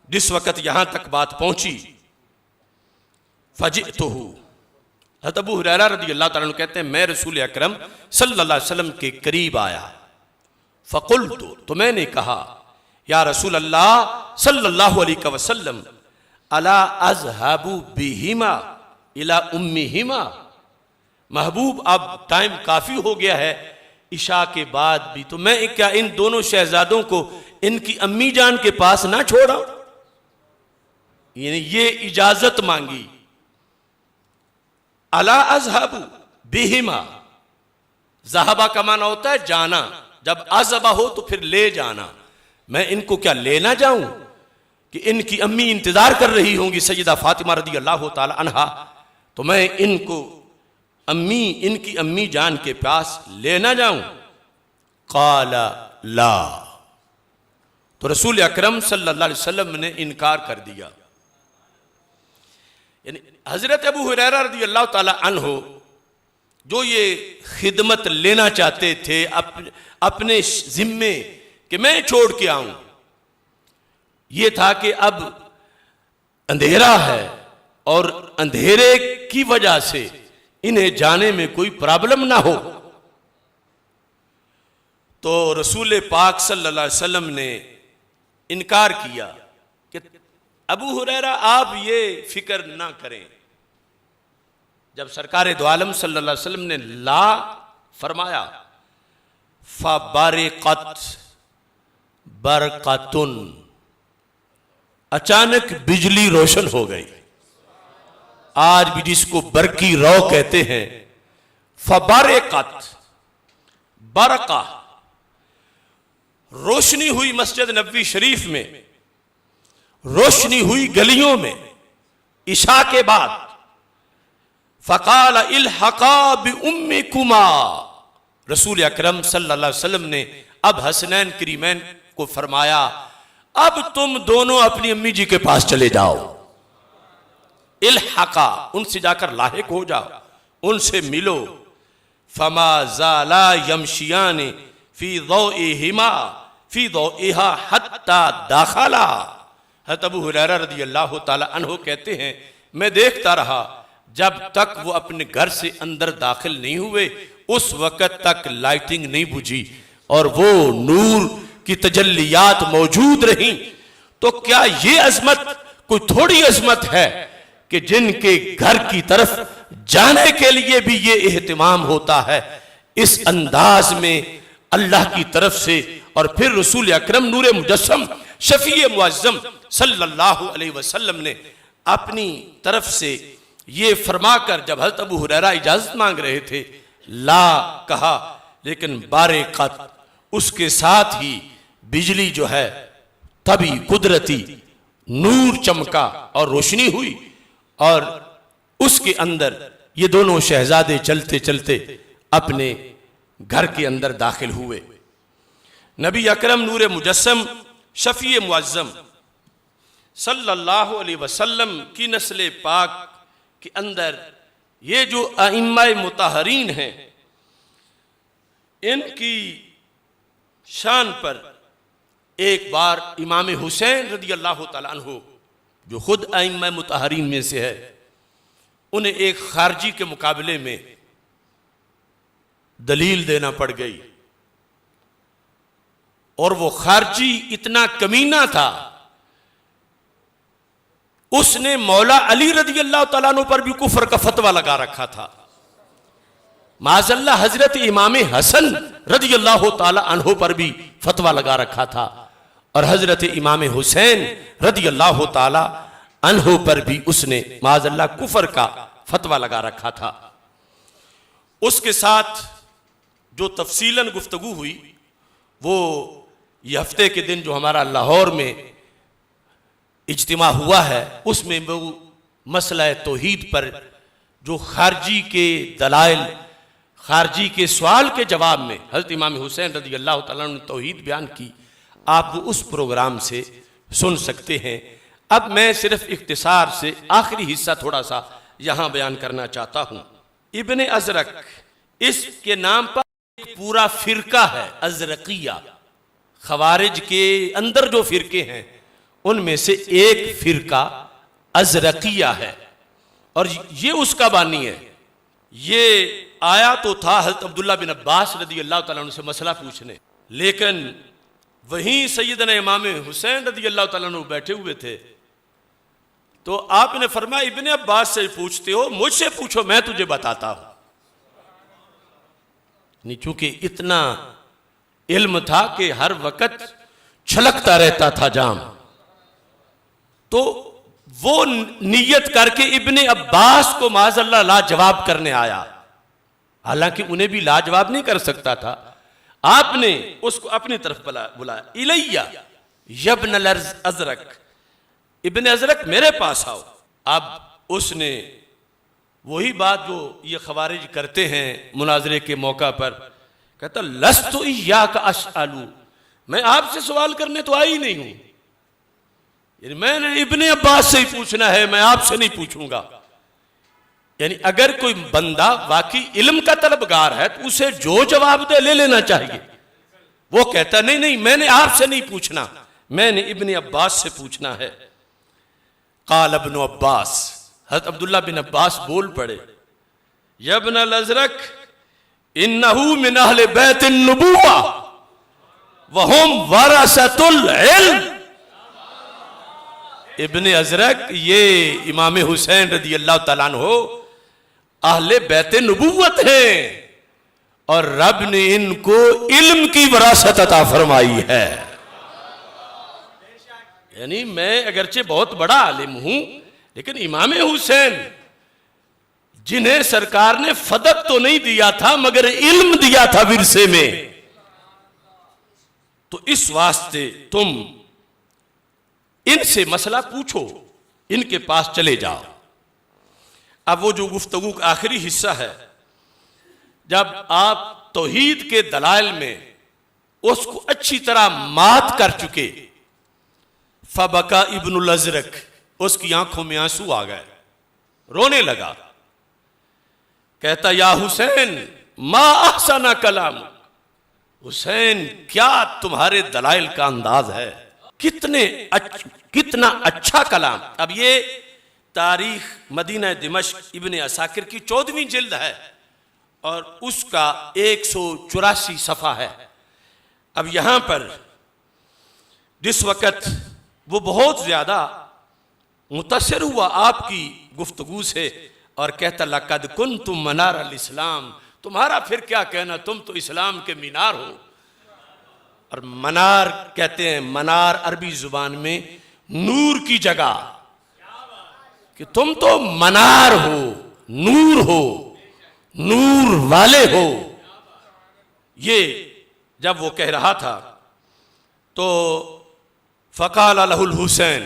जिस वक़्त यहां तक बात पहुंची, फजिअतहु, हज़रत अबू हुरैरा रज़ियल्लाहु ताला अन्हु कहते हैं, मैं रसूल अकरम सल्लल्लाहु अलैहि वसल्लम के करीब आया। फ़क़ुल्तु, तो मैंने कहा, या रसूल अल्लाह सल्लल्लाहु अलैहि वसल्लम, अला अज़हबु बिहिमा इला उम्मिहिमा, महबूब अब टाइम काफी हो गया है इशा के बाद भी, तो मैं क्या इन दोनों शहजादों को इनकी अम्मी जान के पास ना छोड़ा? यानी ये इजाजत मांगी। अला अज़हबु बिहिमा, ज़हबा का माना होता है जाना, जब अज़बा हो तो फिर ले जाना। मैं इनको क्या लेना जाऊं कि इनकी अम्मी इंतजार कर रही होंगी सैयदा फातिमा रज़ियल्लाहु ताला अन्हा, तो मैं इनको अम्मी, इनकी अम्मी जान के पास लेना जाऊं? क़ाला ला, तो रसूल अकरम सल्लल्लाहु अलैहि वसल्लम ने इनकार कर दिया। यानी हजरत अबू हुरैरा रज़ियल्लाहु ताला अन्हु जो ये खिदमत लेना चाहते थे अपने जिम्मे कि मैं छोड़ के आऊं, ये था कि अब अंधेरा है और अंधेरे की वजह से इन्हें जाने में कोई प्रॉब्लम ना हो। तो रसूल पाक सल्लल्लाहु अलैहि वसल्लम ने इनकार किया कि अबू हुरैरा आप ये फिक्र ना करें। जब सरकार दो आलम सल्लल्लाहु अलैहि वसल्लम ने ला फरमाया, फबारिकत बरकतुन, अचानक बिजली रोशन हो गई। आज भी जिसको बरकी रौ कहते हैं, फबारिकत, बरका, रोशनी हुई मस्जिद नबवी शरीफ में, रोशनी हुई गलियों में इशा के बाद। फ़क़ाल इल्हक़ा बि उम्मिकुमा, रसूल अकरम सल्लल्लाहु अलैहि वसल्लम ने अब हसनैन करीमैन को फरमाया, अब तुम दोनों अपनी अम्मी जी के पास चले जाओ। इल्हक़ा, उनसे जाकर लाहिक हो जाओ, उनसे मिलो। फमा ज़ाला यमशियान फी ज़ौइहिमा फी ज़ौइहा हत्ता दाखला। हज़रत अबू हुरैरा रज़ियल्लाहु ताला अन्हु कहते हैं, मैं देखता रहा जब तक वो अपने घर से अंदर दाखिल नहीं हुए, उस वक़्त तक लाइटिंग नहीं बुझी और वो नूर की तजल्लियात मौजूद रहीं। तो क्या ये अजमत कोई थोड़ी अजमत है कि जिनके घर की तरफ जाने के लिए भी ये एहतिमाम होता है। इस अंदाज में अल्लाह की तरफ से और फिर रसूल अकरम नूर मुजस्सम शफी मुअज्जम सल्लल्लाहु अलैहि वसल्लम ने अपनी तरफ से ये फरमाकर जब हज़रत अबू हुरैरा इजाजत मांग रहे थे ला कहा, लेकिन बारे कत उसके साथ ही बिजली जो है तभी कुदरती नूर चमका और रोशनी हुई और उसके अंदर ये दोनों शहजादे चलते चलते अपने घर के अंदर दाखिल हुए। नबी अकरम नूर मुजस्सम शफी मुअज्जम सल्लल्लाहु अलैहि वसल्लम की नस्ल पाक के अंदर ये जो अइम्मा मुताहरीन हैं, इनकी शान पर एक बार इमाम हुसैन रदी अल्लाह तआला अन्हु जो खुद अइम्मा मुताहरीन में से है, उन्हें एक खारजी के मुकाबले में दलील देना पड़ गई और वो खारजी इतना कमीना था, उसने मौला अली रदी अल्लाह तआला अन्हु पर भी कुफर का फतवा लगा रखा था। माज़अल्लाह हजरत इमाम हसन रदी अल्लाह तआला अन्हु पर भी फतवा लगा रखा था और हजरत इमाम हुसैन रदी अल्लाह तआला अन्हु पर भी उसने माज़अल्लाह कुफर का फतवा लगा रखा था। उसके साथ जो तफसीलन गुफ्तगू हुई वो ये हफ्ते के दिन जो हमारा लाहौर में इज्तिमा हुआ है, उसमें वो मसला तौहीद पर जो खारजी के दलाइल, खारजी के सवाल के जवाब में हज़रत इमाम हुसैन रज़ी अल्लाह तआला ने तौहीद बयान की, आप वो उस प्रोग्राम से सुन सकते हैं। अब मैं सिर्फ इख्तिसार से आखिरी हिस्सा थोड़ा सा यहाँ बयान करना चाहता हूँ। इब्ने अज़रक इसके नाम पर एक पूरा फिरका है अज़रकिया। खवारिज के अंदर जो फिरके हैं उनमें से एक फिरका अज़रकिया है और ये उसका बानी है। ये आया तो था हज़रत अब्दुल्ला बिन अब्बास रज़ी अल्लाह तआला अन्हु से मसला पूछने, लेकिन वहीं सैयदना इमाम हुसैन रज़ी अल्लाह तआला अन्हु बैठे हुए थे तो आपने फरमाया इब्ने अब्बास से पूछते हो, मुझसे पूछो मैं तुझे बताता हूं। नहीं, चूंकि इतना इल्म था कि हर वक्त छलकता रहता था जाम, तो वो नियत करके इब्ने अब्बास को माज़अल्लाह लाजवाब करने आया। हालांकि उन्हें भी लाजवाब नहीं कर सकता था, आपने उसको अपनी तरफ बुलाया, इलैया यब्न अज़रक, इब्ने अज़रक मेरे पास आओ। अब उसने वही बात जो ये खवारिज करते हैं मुनाजरे के मौका पर, कहता लस्तु इय्याका अस्अलु, मैं आपसे सवाल करने तो आई नहीं हूं, यानी मैंने इब्ने अब्बास से ही पूछना है, मैं आपसे नहीं पूछूंगा। यानी अगर कोई बंदा वाकई इल्म का तलबगार है तो उसे जो जवाब दे ले लेना चाहिए। वो कहता नहीं नहीं मैंने आपसे नहीं पूछना, मैंने इब्ने अब्बास से पूछना है। काल इब्न अब्बास, हज़रत अब्दुल्ला बिन अब्बास बोल पड़े, यब्न अज़रक इन्नहु मिन अहले बैतिन नबुव्वा व हुम वरसतुल इल्म। इब्ने अज़रक ये इमाम हुसैन रज़ी अल्लाह तआला अन्हु अहले बैते नबुव्वत हैं और रब ने इनको इल्म की वरासत अता फरमाई है। यानी मैं अगरचे बहुत बड़ा आलिम हूं, लेकिन इमाम हुसैन जिन्हें सरकार ने फदक तो नहीं दिया था मगर इल्म दिया था विरसे में, तो इस वास्ते तुम इनसे मसला पूछो, इनके पास चले जाओ। अब वो जो गुफ्तगू का आखिरी हिस्सा है, जब आप तौहीद के दलाइल में उसको अच्छी तरह मात कर चुके, फबका इब्नुल अज़रक, उसकी आंखों में आंसू आ गए, रोने लगा, कहता या हुसैन मा अहसना कलाम, हुसैन क्या तुम्हारे दलाइल का अंदाज है, कितना अच्छा कलाम। अब ये तारीख मदीना दिमश्क इब्ने असाकिर की 14वीं जिल्द है और उसका 184 सफ़ा है। अब यहां पर जिस वक़्त वो बहुत ज़्यादा मुतासिर हुआ आपकी गुफ्तगू से और कहता लक़द कुन्तुम मनार अल इस्लाम, तुम्हारा फिर क्या कहना, तुम तो इस्लाम के मीनार हो। और मनार कहते हैं, मनार अरबी जुबान में नूर की जगह, कि तुम तो मनार हो, नूर हो, नूर वाले हो। ये जब वो कह रहा था तो फ़क़ाल लहुल हुसैन,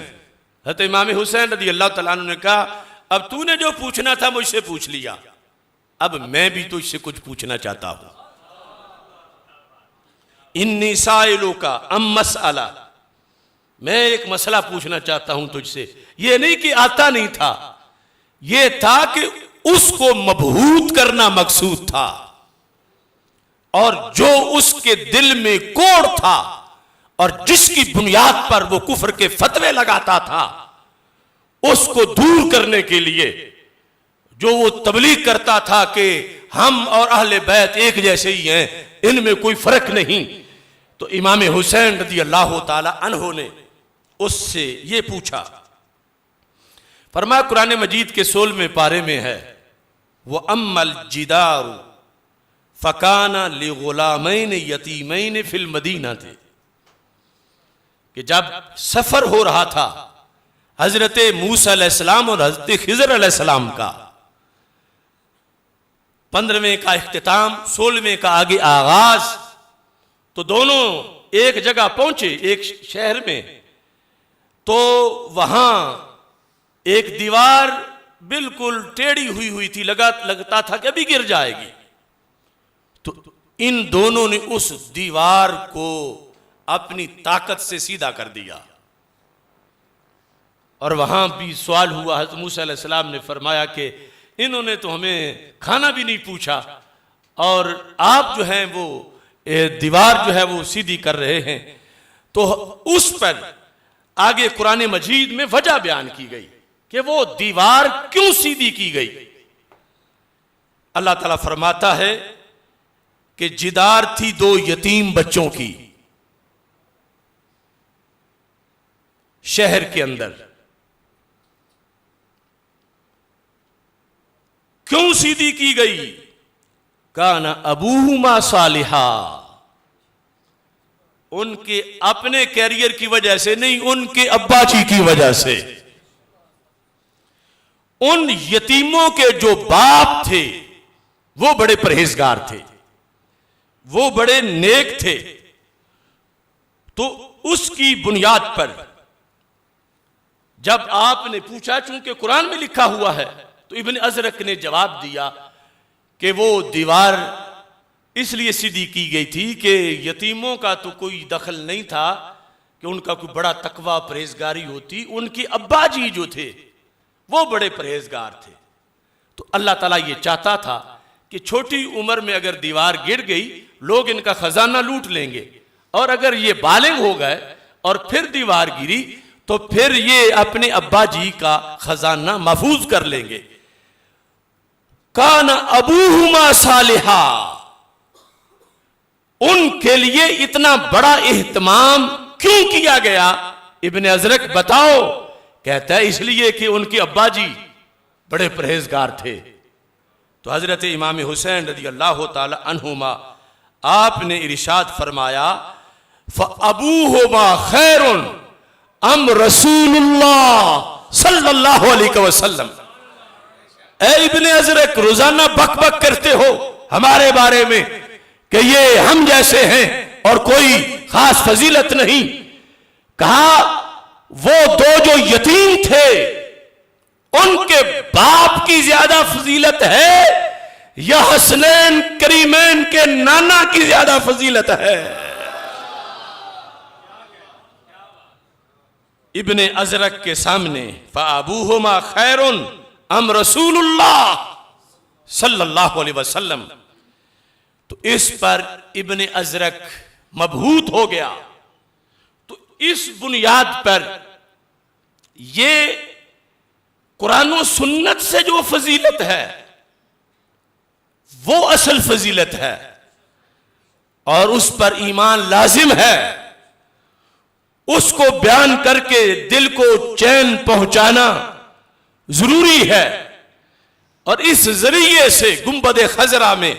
हज़रत इमाम हुसैन रज़ी अल्लाह तआला अन्हु ने कहा, अब तूने जो पूछना था मुझसे पूछ लिया, अब मैं भी तो इससे कुछ पूछना चाहता हूं। इन्नी साइलो का अम मसअला, मैं एक मसला पूछना चाहता हूं तुझसे। ये नहीं कि आता नहीं था, ये था कि उसको मबहूत करना मकसूद था, और जो उसके दिल में कोड़ था और जिसकी बुनियाद पर वो कुफ्र के फतवे लगाता था, उसको दूर करने के लिए जो वो तबलीग करता था कि हम और अहले बैत एक जैसे ही हैं, इनमें कोई फर्क नहीं, तो इमाम हुसैन रज़ी अल्लाह ताला अन्हो ने उससे ये पूछा। फरमाया कुरान मजीद के 16वें पारे में है, वो अम्मल जिदारू फ़काना लिग़ुलामैन यतीमैन फिल मदीना थे, कि जब सफर हो रहा था हजरत मूसा अलैहिस्सलाम और हजरत खिज़र अलैहिस्सलाम का, 15वें का इख्तिताम, 16वें का आगे आगाज, तो दोनों एक जगह पहुंचे, एक शहर में, तो वहां एक दीवार बिल्कुल टेढ़ी हुई थी, लगता था कि अभी गिर जाएगी। तो इन दोनों ने उस दीवार को अपनी ताकत से सीधा कर दिया, और वहां भी सवाल हुआ। हज़रत मूसा अलैहिस्सलाम ने फरमाया कि इन्होंने तो हमें खाना भी नहीं पूछा, और आप जो हैं वो दीवार जो है वो सीधी कर रहे हैं। तो उस पर आगे कुरान मजीद में वजह बयान की गई कि वो दीवार क्यों सीधी की गई। अल्लाह ताला फरमाता है कि जिदार थी 2 यतीम बच्चों की शहर के अंदर। क्यों सीधी की गई? काना अबूहुमा सालिहा, उनके अपने कैरियर की वजह से नहीं, उनके अब्बा जी की वजह से। उन यतीमों के जो बाप थे वो बड़े परहेजगार थे, वो बड़े नेक थे। तो उसकी बुनियाद पर जब आपने पूछा, चूंकि कुरान में लिखा हुआ है, तो इब्न अजरक ने जवाब दिया कि वो दीवार इसलिए सीधी की गई थी कि यतीमों का तो कोई दखल नहीं था कि उनका कोई बड़ा तकवा परहेजगारी होती। उनके अब्बा जी जो थे वो बड़े परहेजगार थे। तो अल्लाह ताला ये चाहता था कि छोटी उम्र में अगर दीवार गिर गई, लोग इनका खजाना लूट लेंगे, और अगर ये बालिग हो गए और फिर दीवार गिरी तो फिर ये अपने अब्बा जी का खजाना महफूज कर लेंगे। काना अबूहुमा सालिहा, उनके लिए इतना बड़ा एहतमाम क्यों किया गया? इब्न अजरक बताओ। कहता है इसलिए कि उनके अब्बा जी बड़े परहेजगार थे। तो हजरत इमाम हुसैन रज़ी अल्लाह ताला अन्हुमा आपने इरशाद फरमाया, फ़अबूहुमा खैरुन अम रसूलुल्लाह सल्लल्लाहु अलैहि वसल्लम। ए इब्न अजरक, रोजाना बक बक करते हो हमारे बारे में कि ये हम जैसे हैं और कोई खास फजीलत नहीं। कहा वो 2 जो यतीम थे उनके बाप की ज्यादा फजीलत है या हसनैन करीमैन के नाना की ज्यादा फजीलत है? इब्ने अजरक के सामने फ़अबूहुमा खैरुन अम रसूलुल्लाह सल्लल्लाहु अलैहि वसल्लम। तो इस पर इब्ने अजरक मबहूत हो गया। तो इस बुनियाद पर ये कुरान और सुन्नत से जो फजीलत है वो असल फजीलत है, और उस पर ईमान लाजिम है। उसको बयान करके दिल को चैन पहुंचाना जरूरी है। और इस जरिए से गुंबद खजरा में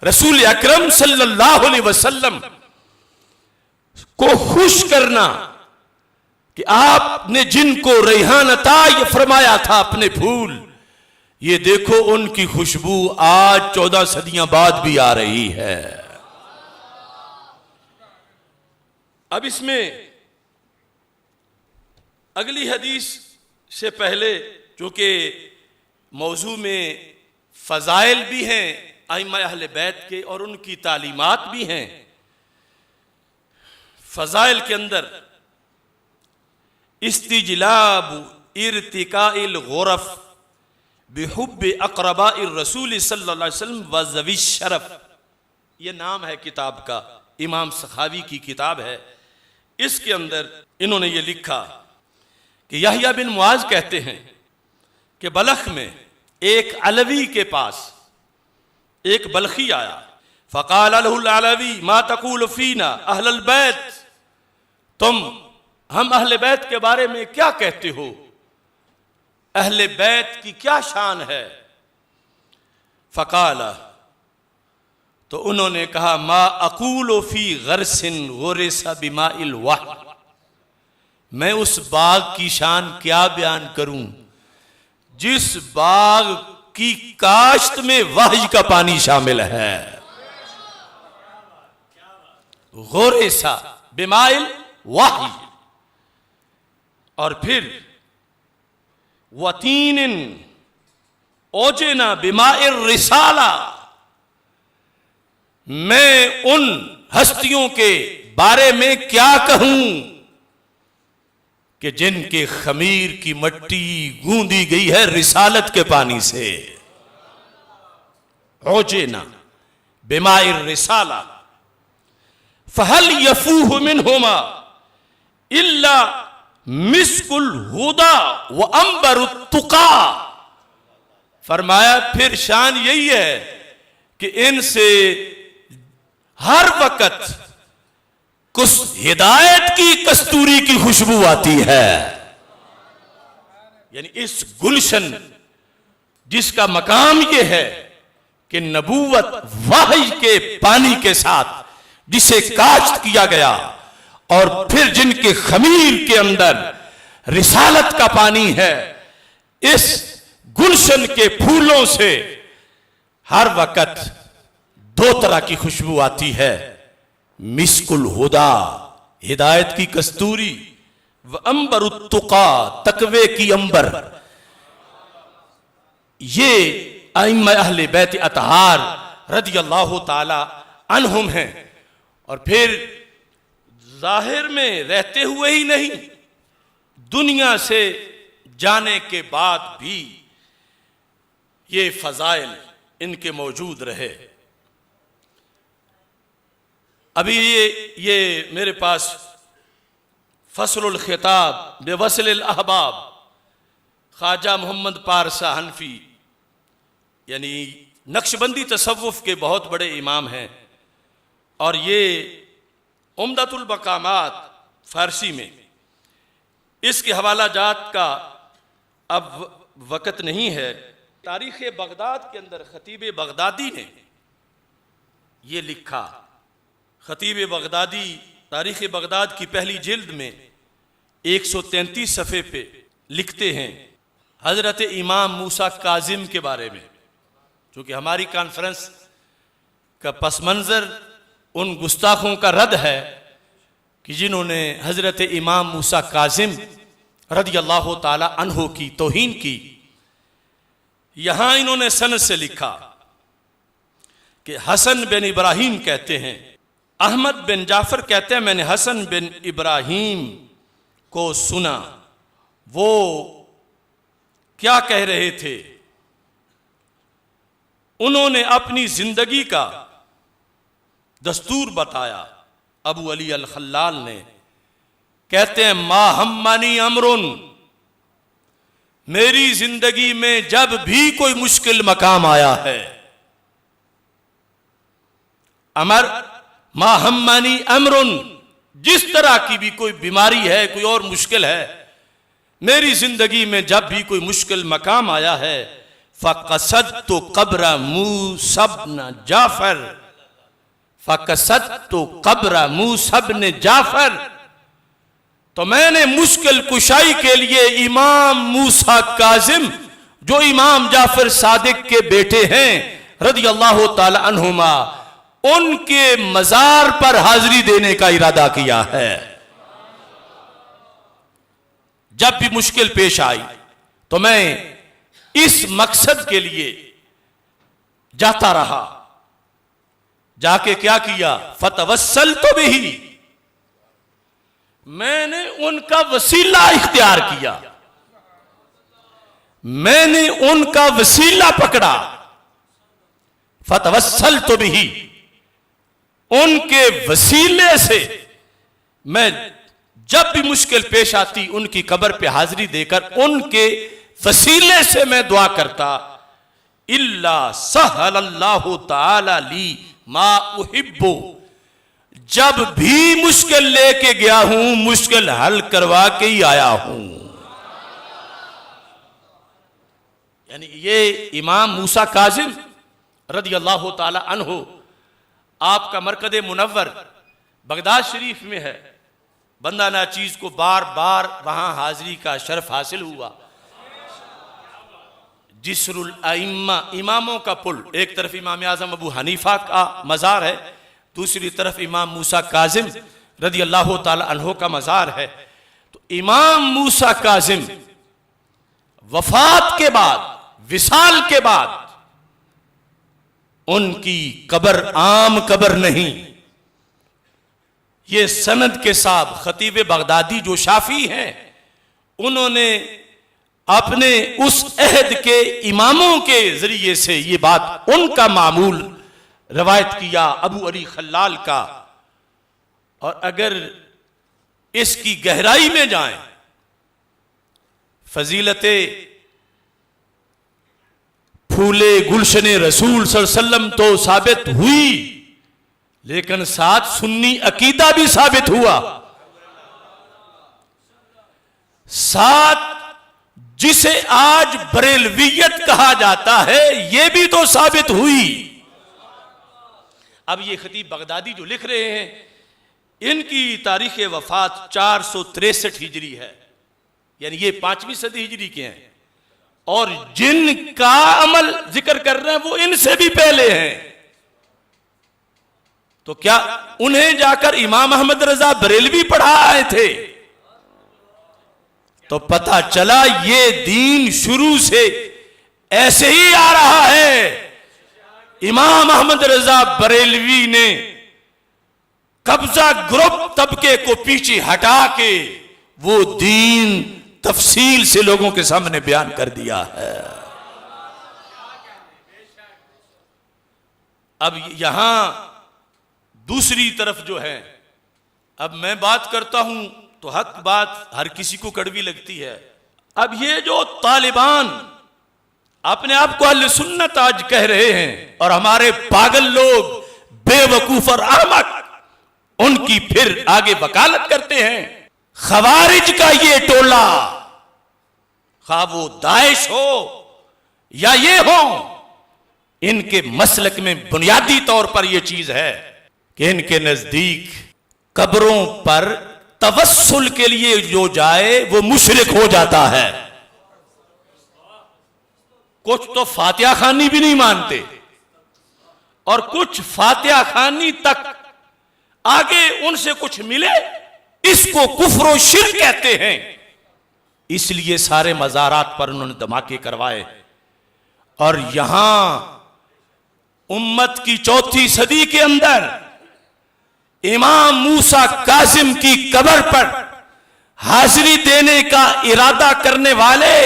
रसूल अकरम सल्लल्लाहु अलैहि वसल्लम को खुश करना कि आपने जिनको रेहान अता ये फरमाया था अपने फूल, ये देखो उनकी खुशबू आज 14 सदियां बाद भी आ रही है। अब इसमें अगली हदीस से पहले, चूंकि मौजू में फजाइल भी हैं आइम्मा अहले बैत के और उनकी तालीमात भी हैं, फजाइल के अंदर इस्तिजलाब इर्तिकाइल गुरफ बिहुब्बि अक़रबाइर रसूल सल्लल्लाहु अलैहि वसल्लम व ज़वी शरफ, ये नाम है किताब का, इमाम सखावी की किताब है। इसके अंदर इन्होंने ये लिखा कि यहया बिन मुआज कहते हैं कि बलख में एक अलवी के पास एक बलखी आया, फ़क़ाल लहुल अलवी मा तक़ूल फ़ीना अहलल बैत, तुम हम अहले बैत के बारे में क्या कहते हो, अहले बैत की क्या शान है। फ़क़ाला, तो उन्होंने कहा मा अक़ूलु फ़ी ग़रसिन ग़ुरिसा बिमाइल वह, मैं उस बाग की शान क्या बयान करूं जिस बाग की काश्त में वहय का पानी शामिल है। ग़ुरिसा बिमाइल वहय, और फिर वतीनिन ओजना बिमाइर रिसाला, मैं उन हस्तियों के बारे में क्या कहूं कि जिनके खमीर की मट्टी गूंदी गई है रिसालत के पानी से। ओजना बिमाइर रिसाला फहल यफूह मिनहुमा इल्ला मिस्कुल हुदा व अंबरुत तुका, फरमाया फिर शान यही है कि इनसे हर वक्त कुछ हिदायत की कस्तूरी की खुशबू आती है। यानी इस गुलशन जिसका मकाम यह है कि नबूवत वहय के पानी के साथ जिसे काश्त किया गया और फिर जिनके खमीर के अंदर रिसालत का पानी है, इस गुलशन के फूलों से हर वक्त दो तरह की खुशबू आती है, मिस्कुल हुदा हिदायत की कस्तूरी, व अंबरुत तुका तकवे की अंबर। ये आइम्मा अहले बैत अतहार रदियल्लाहु ताला अन्हुम हैं। और फिर जाहिर में रहते हुए ही नहीं, दुनिया से जाने के बाद भी ये फजाइल इनके मौजूद रहे। अभी ये मेरे पास फसलुल खिताब बेवसलिल अहबाब ख्वाजा मोहम्मद पारसा हनफी, यानी नक्शबंदी तसव्वुफ के बहुत बड़े इमाम हैं, और ये उम्दतुल मकामात फारसी में, इसके हवाला जात का अब वक़्त नहीं है। तारीख़ बगदाद के अंदर खतीब बगदादी ने ये लिखा, खतीब बगदादी तारीख़ बगदाद की पहली जिल्द में 133 सफ़े पे लिखते हैं हज़रत इमाम मूसा काजिम के बारे में। चूँकि हमारी कॉन्फ्रेंस का पस मंज़र उन गुस्ताखों का रद्द है कि जिन्होंने हज़रत इमाम मूसा काजिम रदियल्लाहु ताला अन्हु की तौहीन की। यहाँ इन्होंने सनद से लिखा कि हसन बिन इब्राहीम कहते हैं, अहमद बिन जाफ़र कहते हैं मैंने हसन बिन इब्राहीम को सुना, वो क्या कह रहे थे, उन्होंने अपनी जिंदगी का दस्तूर बताया। अबू अली अल खल्लाल ने कहते हैं मा हम्मानी अमरुन, मेरी जिंदगी में जब भी कोई मुश्किल मकाम आया है, अमर मा हम्मानी अमरुन, जिस तरह की भी कोई बीमारी है, कोई और मुश्किल है, मेरी जिंदगी में जब भी कोई मुश्किल मकाम आया है, फ़क़सदतु क़ब्र मूसा इब्न जाफ़र फ़क़सदतु क़ब्र मूसा इब्न जाफ़र, तो मैंने मुश्किल कुशाई के लिए इमाम मूसा काजिम जो इमाम जाफर सादिक के बेटे हैं रदियल्लाहु ताला अन्हुमा, उनके मजार पर हाजिरी देने का इरादा किया है। जब भी मुश्किल पेश आई तो मैं इस मकसद के लिए जाता रहा। जाके क्या किया? फतवस्सल तो भी, मैंने उनका वसीला इख्तियार किया, मैंने उनका वसीला पकड़ा। फतवस्सल तो भी, उनके वसीले से मैं जब भी मुश्किल पेश आती उनकी कब्र पे हाजिरी देकर उनके वसीले से मैं दुआ करता। इल्ला सहलल्लाहु ताला ली मा उहिब्बु, जब भी मुश्किल लेके गया हूं मुश्किल हल करवा के ही आया हूं। यानी ये इमाम मूसा काजिम रदियल्लाहु ताला अन्हु, आपका मरकज़ मुनव्वर बगदाद शरीफ में है। बंदा नाचीज को बार बार वहां हाजिरी का शर्फ हासिल हुआ। जिस्रुल अइम्मा, इमामों का पुल, एक तरफ इमाम आज़म अबू हनीफा का मज़ार है, दूसरी तरफ इमाम मूसा काजिम रदियल्लाहु ताला अन्हु का मज़ार है। तो इमाम मूसा काजिम वफात के बाद, विसाल के बाद, उनकी कब्र आम कब्र नहीं, ये सनद के साथ खतीब बगदादी जो शाफी हैं उन्होंने अपने उस अहद के इमामों के जरिए से ये बात उनका मामूल रवायत किया, अबू अली खल्लाल का। और अगर इसकी गहराई में जाएं, फजीलते फूले गुलशन रसूल सल्लल्लाहु अलैहि वसल्लम तो साबित हुई, लेकिन साथ सुन्नी अकीदा भी साबित हुआ, साथ जिसे आज बरेलवियत कहा जाता है यह भी तो साबित हुई। अब ये खतीब बगदादी जो लिख रहे हैं, इनकी तारीख वफात 463 हिजरी है, यानी ये 5वीं सदी हिजरी के हैं, और जिनका अमल जिक्र कर रहे हैं वो इनसे भी पहले हैं। तो क्या उन्हें जाकर इमाम अहमद रजा बरेलवी पढ़ा आए थे? तो पता चला ये दीन शुरू से ऐसे ही आ रहा है। इमाम अहमद रजा बरेलवी ने कब्जा ग्रुप तबके को पीछे हटा के वो दीन तफसील से लोगों के सामने बयान कर दिया है। अब यहां दूसरी तरफ जो है, अब मैं बात करता हूं तो हक बात हर किसी को कड़वी लगती है। अब ये जो तालिबान अपने आप को अहले सुन्नत आज कह रहे हैं और हमारे पागल लोग बेवकूफ और अहमक उनकी फिर आगे वकालत करते हैं। खवारिज का ये टोला, खा वो दाइश हो या ये हो, इनके मसलक में बुनियादी तौर पर यह चीज है कि इनके नजदीक कब्रों पर तवस्सुल के लिए जो जाए वो मुशरिक हो जाता है। कुछ तो फातिहा खानी भी नहीं मानते और कुछ फातिहा खानी तक आगे उनसे कुछ मिले इसको कुफ्र और शिर्क कहते हैं। इसलिए सारे मज़ारात पर उन्होंने धमाके करवाए। और यहां उम्मत की 4थी सदी के अंदर इमाम मूसा कासिम की कब्र पर हाजिरी देने का इरादा करने वाले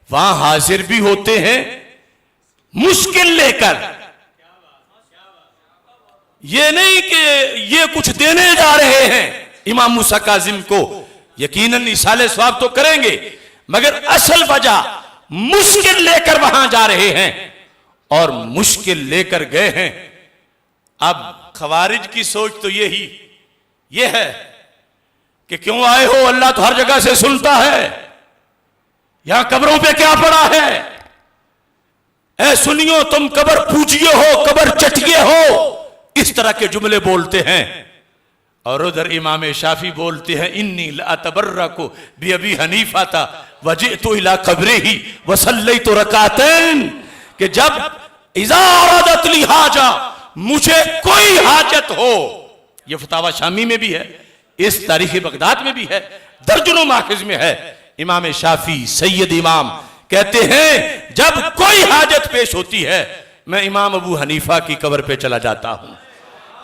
वहां हाजिर भी होते हैं मुश्किल लेकर। ये नहीं कि ये कुछ देने जा रहे हैं इमाम मूसा कासिम को, यकीनन इसाले सवाब तो करेंगे, मगर असल वजह मुश्किल लेकर वहां जा रहे हैं और मुश्किल लेकर गए हैं। अब खवारिज की सोच तो ये है कि क्यों आए हो, अल्लाह तो हर जगह से सुनता है, यहां कब्रों पे क्या पड़ा है? ऐ सुनियो, तुम कब्र पूजिए हो, कब्र चटिए हो, इस तरह के जुमले बोलते हैं। और उधर इमाम शाफी बोलते हैं इन्नी लातबर्रकु बि अबी हनीफा था वजिअतु इला कब्रिही वसल्लैतु रकातैन, कि जब इज़ा अरादत ली हाजा, मुझे कोई हाजत हो, यह फतावा शामी में भी है, इस तारीख बगदाद में भी है, दर्जनों माखिज में है। इमाम शाफी सैयद इमाम कहते हैं जब कोई हाजत पेश होती है मैं इमाम अबू हनीफा की कब्र पे चला जाता हूं।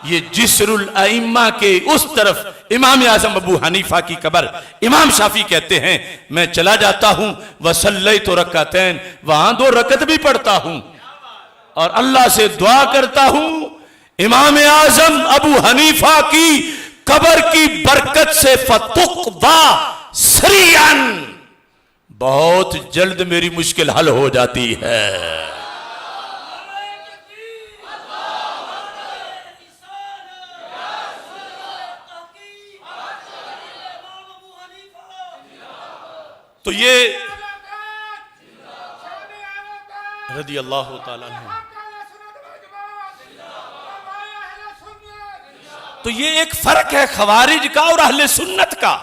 ये जिस्रुल अइम्मा के उस तरफ इमाम आजम अबू हनीफा की कब्र, इमाम शाफी कहते हैं मैं चला जाता हूं, वसल्लैतु रकातैन, वहां 2 रकत भी पढ़ता हूं और अल्लाह से दुआ करता हूं इमाम आजम अबू हनीफा की कब्र की बरकत से फतुक़दा सरियन, बहुत जल्द मेरी मुश्किल हल हो जाती है। तो ये रदी अल्लाह ताला अन्हु, तो ये एक फर्क है खवारिज का और अहले सुन्नत का।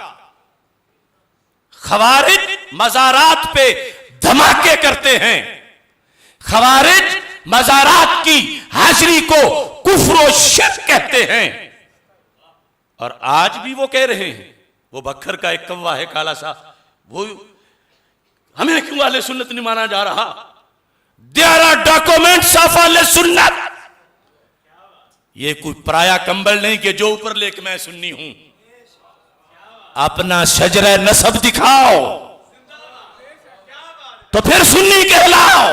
खवारिज मज़ारात पे धमाके करते हैं, खवारिज मज़ारात की हाजिरी को कुफ्र और शिर्क कहते हैं। और आज भी वो कह रहे हैं, वो बखर का एक कौवा है काला सा, वो हमें क्यों अहले सुन्नत नहीं माना जा रहा? देयर आर डॉक्यूमेंट्स ऑफ अहले सुन्नत। ये कोई पराया कंबल नहीं कि जो ऊपर लेके मैं सुन्नी हूं। अपना शजरा नसब दिखाओ तो फिर सुन्नी कहलाओ।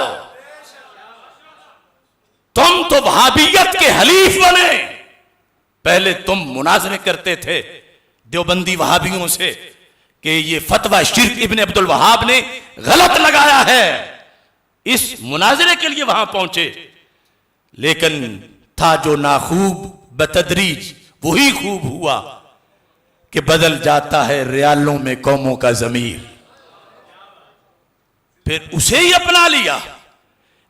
तुम तो वहाबियत के हलीफ बने। पहले तुम मुनाजरे करते थे देवबंदी वहाबियों से कि ये फतवा शिर्क इब्न अब्दुल वहाब ने गलत लगाया है, इस मुनाजरे के लिए वहां पहुंचे। लेकिन था जो नाखूब बतदरीज वही खूब हुआ कि बदल जाता है रियालों में कौमों का ज़मीर। फिर उसे ही अपना लिया।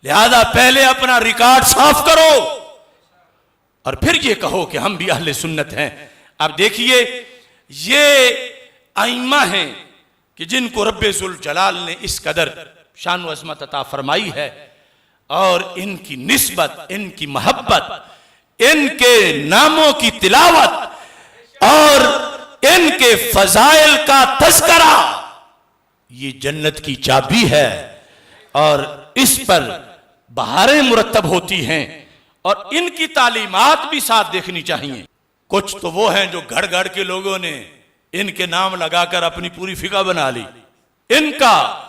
लिहाजा पहले अपना रिकॉर्ड साफ करो और फिर ये कहो कि हम भी अहले सुन्नत हैं। अब देखिए ये आइम्मा हैं कि जिनको रब्बे ज़ुल जलाल ने इस कदर शान व अज़मत अता फरमाई है और इनकी निस्बत, इनकी मोहब्बत, इनके नामों की तिलावत और इनके फजाइल का तज़किरा, ये जन्नत की चाबी है और इस पर बहारें मुरतब होती हैं और इनकी तालीमात भी साथ देखनी चाहिए। कुछ तो वो हैं जो घड़ घड़ के लोगों ने इनके नाम लगाकर अपनी पूरी फिका बना ली। इनका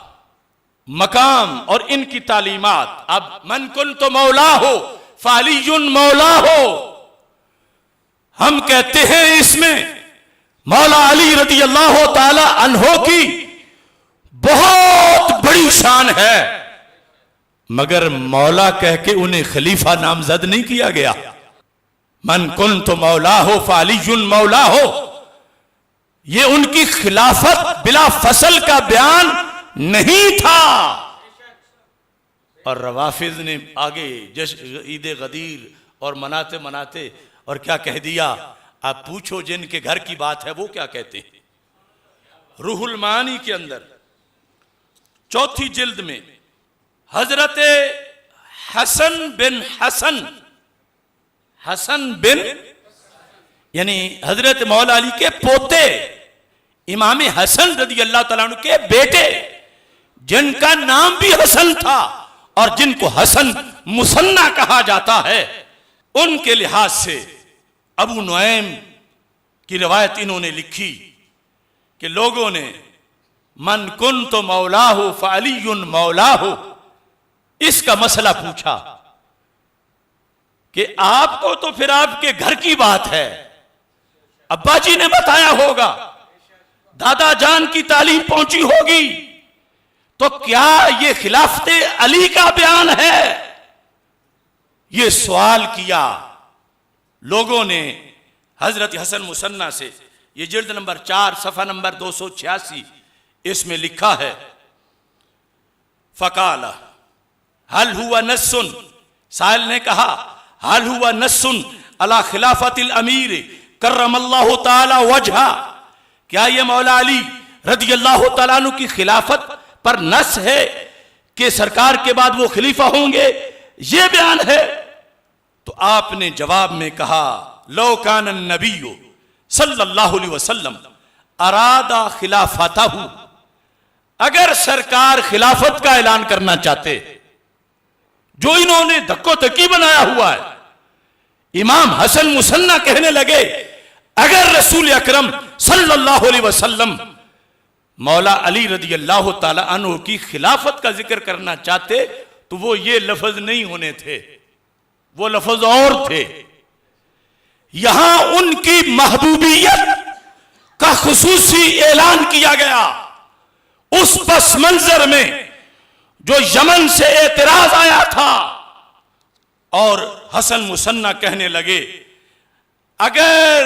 मकाम और इनकी तालीमात, अब मन कुन तो मौला हो फालियुन मौला हो, हम कहते हैं इसमें मौला अली रदी अल्लाह ताला अन्हो की बहुत बड़ी शान है, मगर मौला कह के उन्हें खलीफा नामजद नहीं किया गया। मन कुन तो मौला हो फालियुन मौला हो, ये उनकी खिलाफत बिला फसल का बयान नहीं था। और रवाफिज ने आगे ईद गदीर और मनाते मनाते और क्या कह दिया, आप पूछो जिनके घर की बात है वो क्या कहते हैं। रूहुल मानी के अंदर 4थी जिल्द में हजरत हसन बिन यानी हजरत मौला अली के पोते इमाम हसन रदी अल्लाह तआला अन्हु के बेटे, जिनका नाम भी हसन था और जिनको हसन मुसन्ना कहा जाता है, उनके लिहाज से अबू नुऐम की रवायत इन्होंने लिखी कि लोगों ने मन कुन तो मौला हो फ़अलियुन मौला हो, इसका मसला पूछा कि आपको तो फिर आपके घर की बात है, अब्बा जी ने बताया होगा, दादा जान की तालीम पहुंची होगी, तो क्या ये खिलाफते अली का बयान है? ये सवाल किया लोगों ने हजरत हसन मुसन्ना से। ये जिल्द नंबर 4 सफ़ा नंबर 286, इसमें लिखा है फ़काला हल हुआ नस्सुन, साइल ने कहा हल हुआ नस्सुन अला खिलाफतिल अमीर करमल्लाहु ताला वजहा, क्या ये मौला अली रदियल्लाहु ताला अन्हु की खिलाफत पर नस है कि सरकार के बाद वो खलीफा होंगे, ये बयान है? तो आपने जवाब में कहा, लो कान नबी सल्लल्लाहु अलैहि वसल्लम अरादा खिलाफतहु, अगर सरकार खिलाफत का ऐलान करना चाहते, जो इन्होंने धक्को धक्की बनाया हुआ है, इमाम हसन मुसन्ना कहने लगे अगर रसूल अकरम सल्लल्लाहु अलैहि वसल्लम मौला अली रदियल्लाहु ताला अन्हु की खिलाफत का जिक्र करना चाहते तो वो ये लफ्ज नहीं होने थे, वो लफ्ज और थे। यहां उनकी महबूबियत का खुसूसी ऐलान किया गया उस पस मंजर में जो यमन से एतराज आया था, और हसन मुसन्ना कहने लगे अगर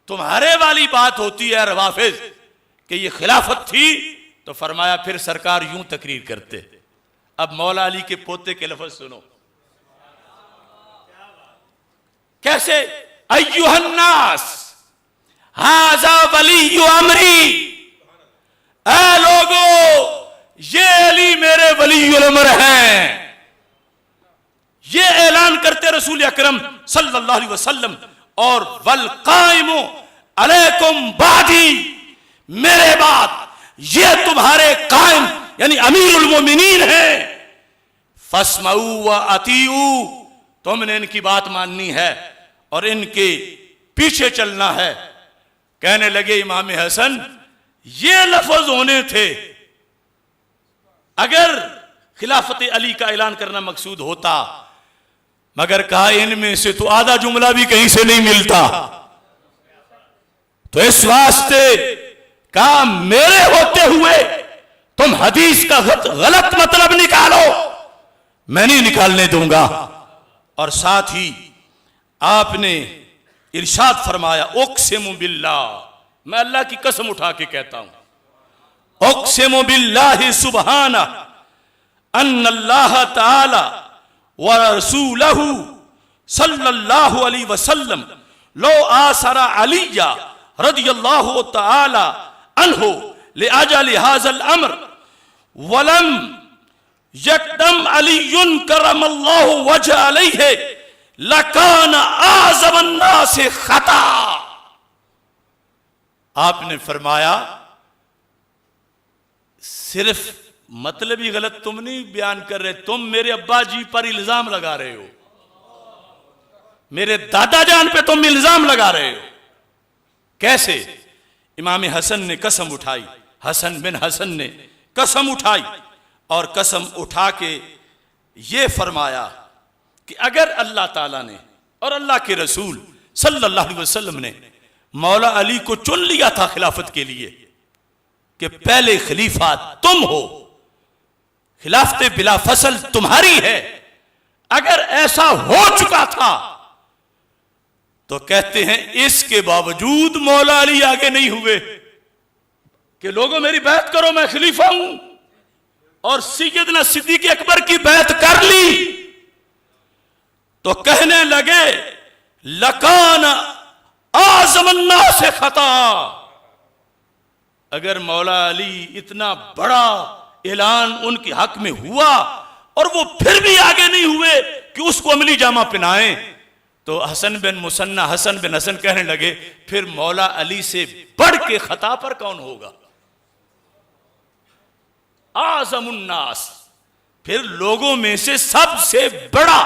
तुम्हारे वाली बात होती है रवाफिज कि ये खिलाफत थी तो फरमाया फिर सरकार यूं तकरीर करते। अब मौला अली के पोते के लफ्ज सुनो कैसे, अय्युहन्नास हाजा वली अमरी, ऐ लोगो ये अली मेरे वली उल-अमर हैं। ये ऐलान करते रसूल अकरम सल्लल्लाहु अलैहि वसल्लम, और वल काइमु अलैकुम बादी, मेरे बाद ये तुम्हारे कायम यानी अमीरुल मोमिनीन है। फस्मऊ व अतीऊ, तुमने इनकी बात माननी है और इनके पीछे चलना है। कहने लगे इमाम हसन ये लफ्ज होने थे, अगर खिलाफत अली का ऐलान करना मकसूद होता, मगर कहा इनमें से तो आधा जुमला भी कहीं से नहीं मिलता, तो इस वास्ते कहा मेरे होते हुए तुम हदीस का गलत मतलब निकालो, मैं नहीं निकालने दूंगा। और साथ ही आपने इरशाद फरमाया उक़सिमु बिल्लाह, मैं अल्लाह की कसम उठा के कहता हूं, उक़सिमु बिल्लाहि सुब्हाना अन्नल्लाह ताला व रसूलहु सल्लल्लाहु अलैहि वसल्लम लो आसरा अलिया रदियल्लाहु ताला अन्हु लिअजल हाज़ल अम्र वलम यक़दम अलीयुन करमल्लाहु वजह अलैहि लकान आज़म अन्नास खता। आपने फरमाया सिर्फ मतलब ही गलत तुम नहीं बयान कर रहे, तुम मेरे अब्बा जी पर इल्जाम लगा रहे हो, मेरे दादा जान पे तुम इल्जाम लगा रहे हो। कैसे? इमाम हसन ने कसम उठाई, हसन बिन हसन ने कसम उठाई और कसम उठा के ये फरमाया कि अगर अल्लाह ताला ने और अल्लाह के रसूल सल्लल्लाहु अलैहि वसल्लम ने मौला अली को चुन लिया था खिलाफत के लिए कि पहले खलीफा तुम हो, खिलाफत बिला फसल तुम्हारी है, अगर ऐसा हो चुका था तो कहते हैं इसके बावजूद मौला अली आगे नहीं हुए कि लोगों मेरी बैत करो मैं खलीफा हूं, और सैयदना सिद्दीक़ अकबर की बैत कर ली तो कहने लगे लकान आज़म अन्नास खता। अगर मौला अली इतना बड़ा ऐलान उनके हक में हुआ और वो फिर भी आगे नहीं हुए कि उसको अमली जामा पहनाएं, तो हसन बिन मुसन्ना हसन बिन हसन कहने लगे फिर मौला अली से बढ़ के खता पर कौन होगा? आज़मुन्नास, फिर लोगों में से सबसे बड़ा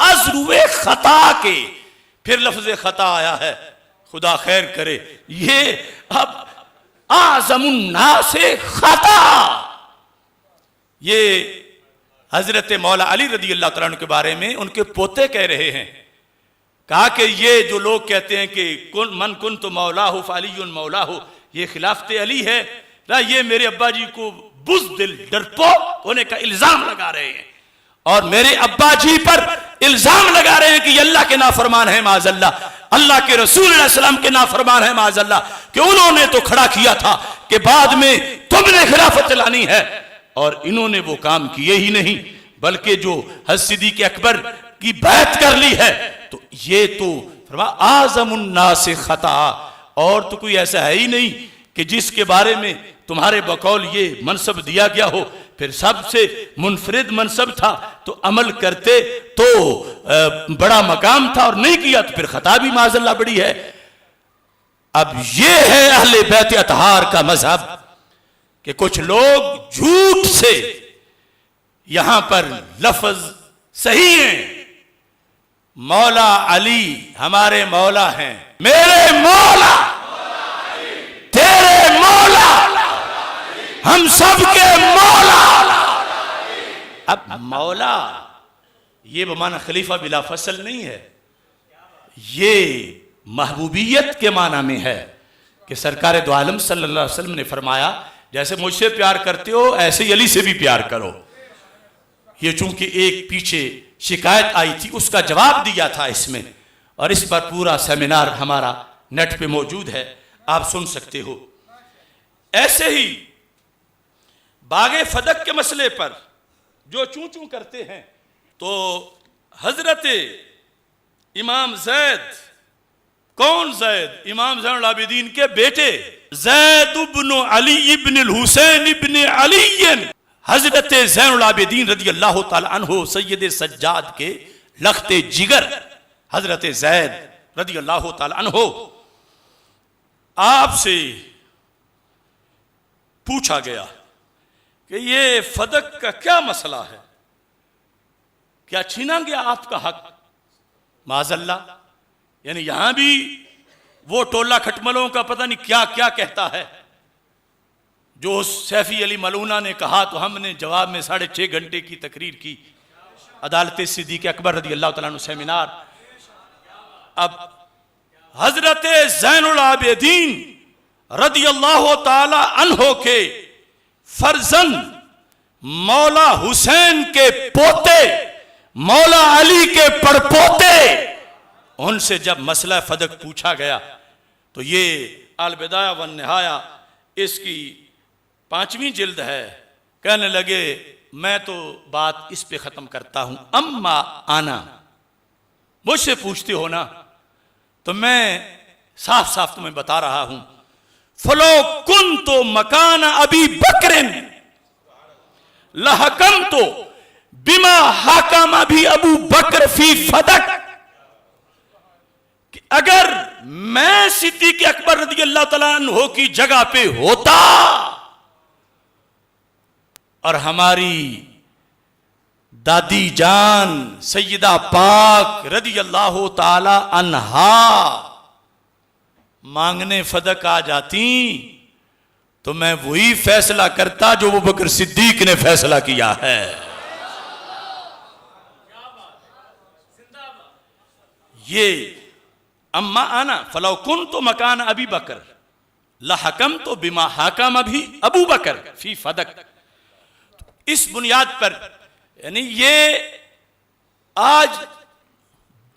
अज़रुए खता के, फिर लफ्ज़ खता आया है, खुदा खैर करे। ये अब आज़मुन्नास खता, ये हजरत मौला अली रज़ियल्लाहु तआला अन्हु के बारे में उनके पोते कह रहे हैं। कहा कि ये जो लोग कहते हैं कि मन कुन तो मौला हो फ़अलियुन मौला हो, ये खिलाफत अली है ना, ये मेरे अब्बा जी को बुज़दिल डरपोक होने का इल्जाम लगा रहे हैं और मेरे अब्बा जी पर इल्जाम लगा रहे हैं कि अल्लाह के नाफरमान है माज़अल्लाह, अल्लाह के रसूल सल्लल्लाहु अलैहि वसल्लम के नाफरमान है माज़अल्लाह, कि उन्होंने तो खड़ा किया था कि बाद में तुमने खिलाफत लानी है, और इन्होंने वो काम किए ही नहीं, बल्कि जो हज़रत सिद्दीक़ अकबर की बैत कर ली है तो ये तो आज़मुन्नास खता, और तो कोई ऐसा है ही नहीं कि जिसके बारे में तुम्हारे बकौल ये मनसब दिया गया हो। फिर सबसे मुनफरिद मनसब था तो अमल करते तो बड़ा मकाम था, और नहीं किया तो फिर खता भी माज़अल्लाह बड़ी है। अब ये है अहले बैत अतहार का मजहब कि कुछ लोग झूठ से यहां पर लफ्ज सही हैं, मौला अली हमारे मौला हैं, मेरे मौला तेरे मौला हम सबके मौला। अब मौला ये बमाना खलीफा बिला फसल नहीं है, ये महबूबियत के माना में है कि सरकार दो आलम सल्लल्लाहु अलैहि वसल्लम ने फरमाया जैसे मुझसे प्यार करते हो ऐसे ही अली से भी प्यार करो। ये चूंकि एक पीछे शिकायत आई थी उसका जवाब दिया था इसमें, और इस पर पूरा सेमिनार हमारा नेट पे मौजूद है, आप सुन सकते हो। ऐसे ही बागे फदक के मसले पर जो चूं चूं करते हैं, तो हजरत इमाम जैद, कौन जैद? इमाम ज़ैनुल आबिदीन के बेटे जैद इब्न अली इब्न हुसैन इब्न अली, हजरत ज़ैनुल आबिदीन रज़ी अल्लाह तआला अन्हु सय्यद सज्जाद के लख्ते जिगर हजरत जैद रज़ी अल्लाह तआला अन्हु, आपसे पूछा गया कि ये फदक का क्या मसला है, क्या छीना गया आपका हक? माज़अल्लाह, यानी यहां भी वो टोला खटमलों का पता नहीं क्या क्या कहता है। जो सैफी अली मलूना ने कहा तो हमने जवाब में 6.5 घंटे की तकरीर की, अदालत सिद्दीक़ अकबर रज़ी अल्लाह तआला अन्हु सेमिनार। अब हजरत ज़ैनुल आबिदीन रज़ी अल्लाह तआला अन्हु के फर्जंद मौला हुसैन के पोते मौला अली के पड़पोते, उनसे जब मसला फदक पूछा गया तो ये अल बिदाया वन निहाया इसकी 5वीं जिल्द है, कहने लगे मैं तो बात इस पे खत्म करता हूं, अम्मा आना, मुझसे पूछते हो ना तो मैं साफ साफ तुम्हें बता रहा हूं, फलो कुन तो मकान अबी बकरिन लहकम तो बिमा हाकम अभी अबू बकर फी फदक, अगर मैं सिद्दीक़ अकबर रज़ी अल्लाह तआला अन्हु की जगह पे होता और हमारी दादी जान सैयदा पाक रज़ी अल्लाह तआला अन्हा मांगने फदक आ जाती तो मैं वही फैसला करता जो अबू बकर सिद्दीक ने फैसला किया है। ये अम्मा आना फलो कुन तो मकान अबी बकर लहकम तो बिमा हाकम अभी अबू बकर फी फदक। इस बुनियाद पर यानी ये आज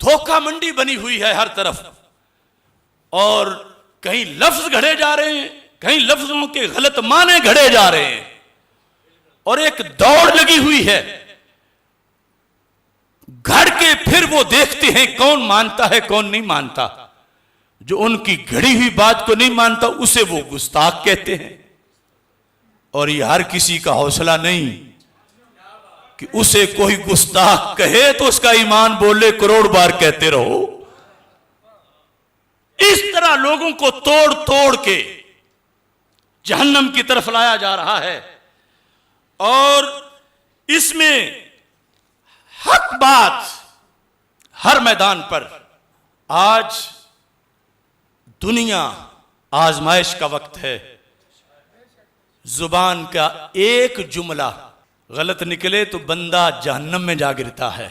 धोखा मंडी बनी हुई है हर तरफ, और कहीं लफ्ज घड़े जा रहे हैं, कहीं लफ्जों के गलत माने घड़े जा रहे हैं, और एक दौड़ लगी हुई है घड़ के फिर वो देखते हैं कौन मानता है कौन नहीं मानता। जो उनकी घड़ी हुई बात को नहीं मानता उसे वो गुस्ताख कहते हैं, और ये हर किसी का हौसला नहीं कि उसे कोई गुस्ताख कहे तो उसका ईमान बोले करोड़ बार कहते रहो। इस तरह लोगों को तोड़ तोड़ के जहन्नम की तरफ लाया जा रहा है, और इसमें हक बात हर मैदान पर। आज दुनिया आजमाइश का वक्त है, जुबान का एक जुमला गलत निकले तो बंदा जहन्नम में जा गिरता है।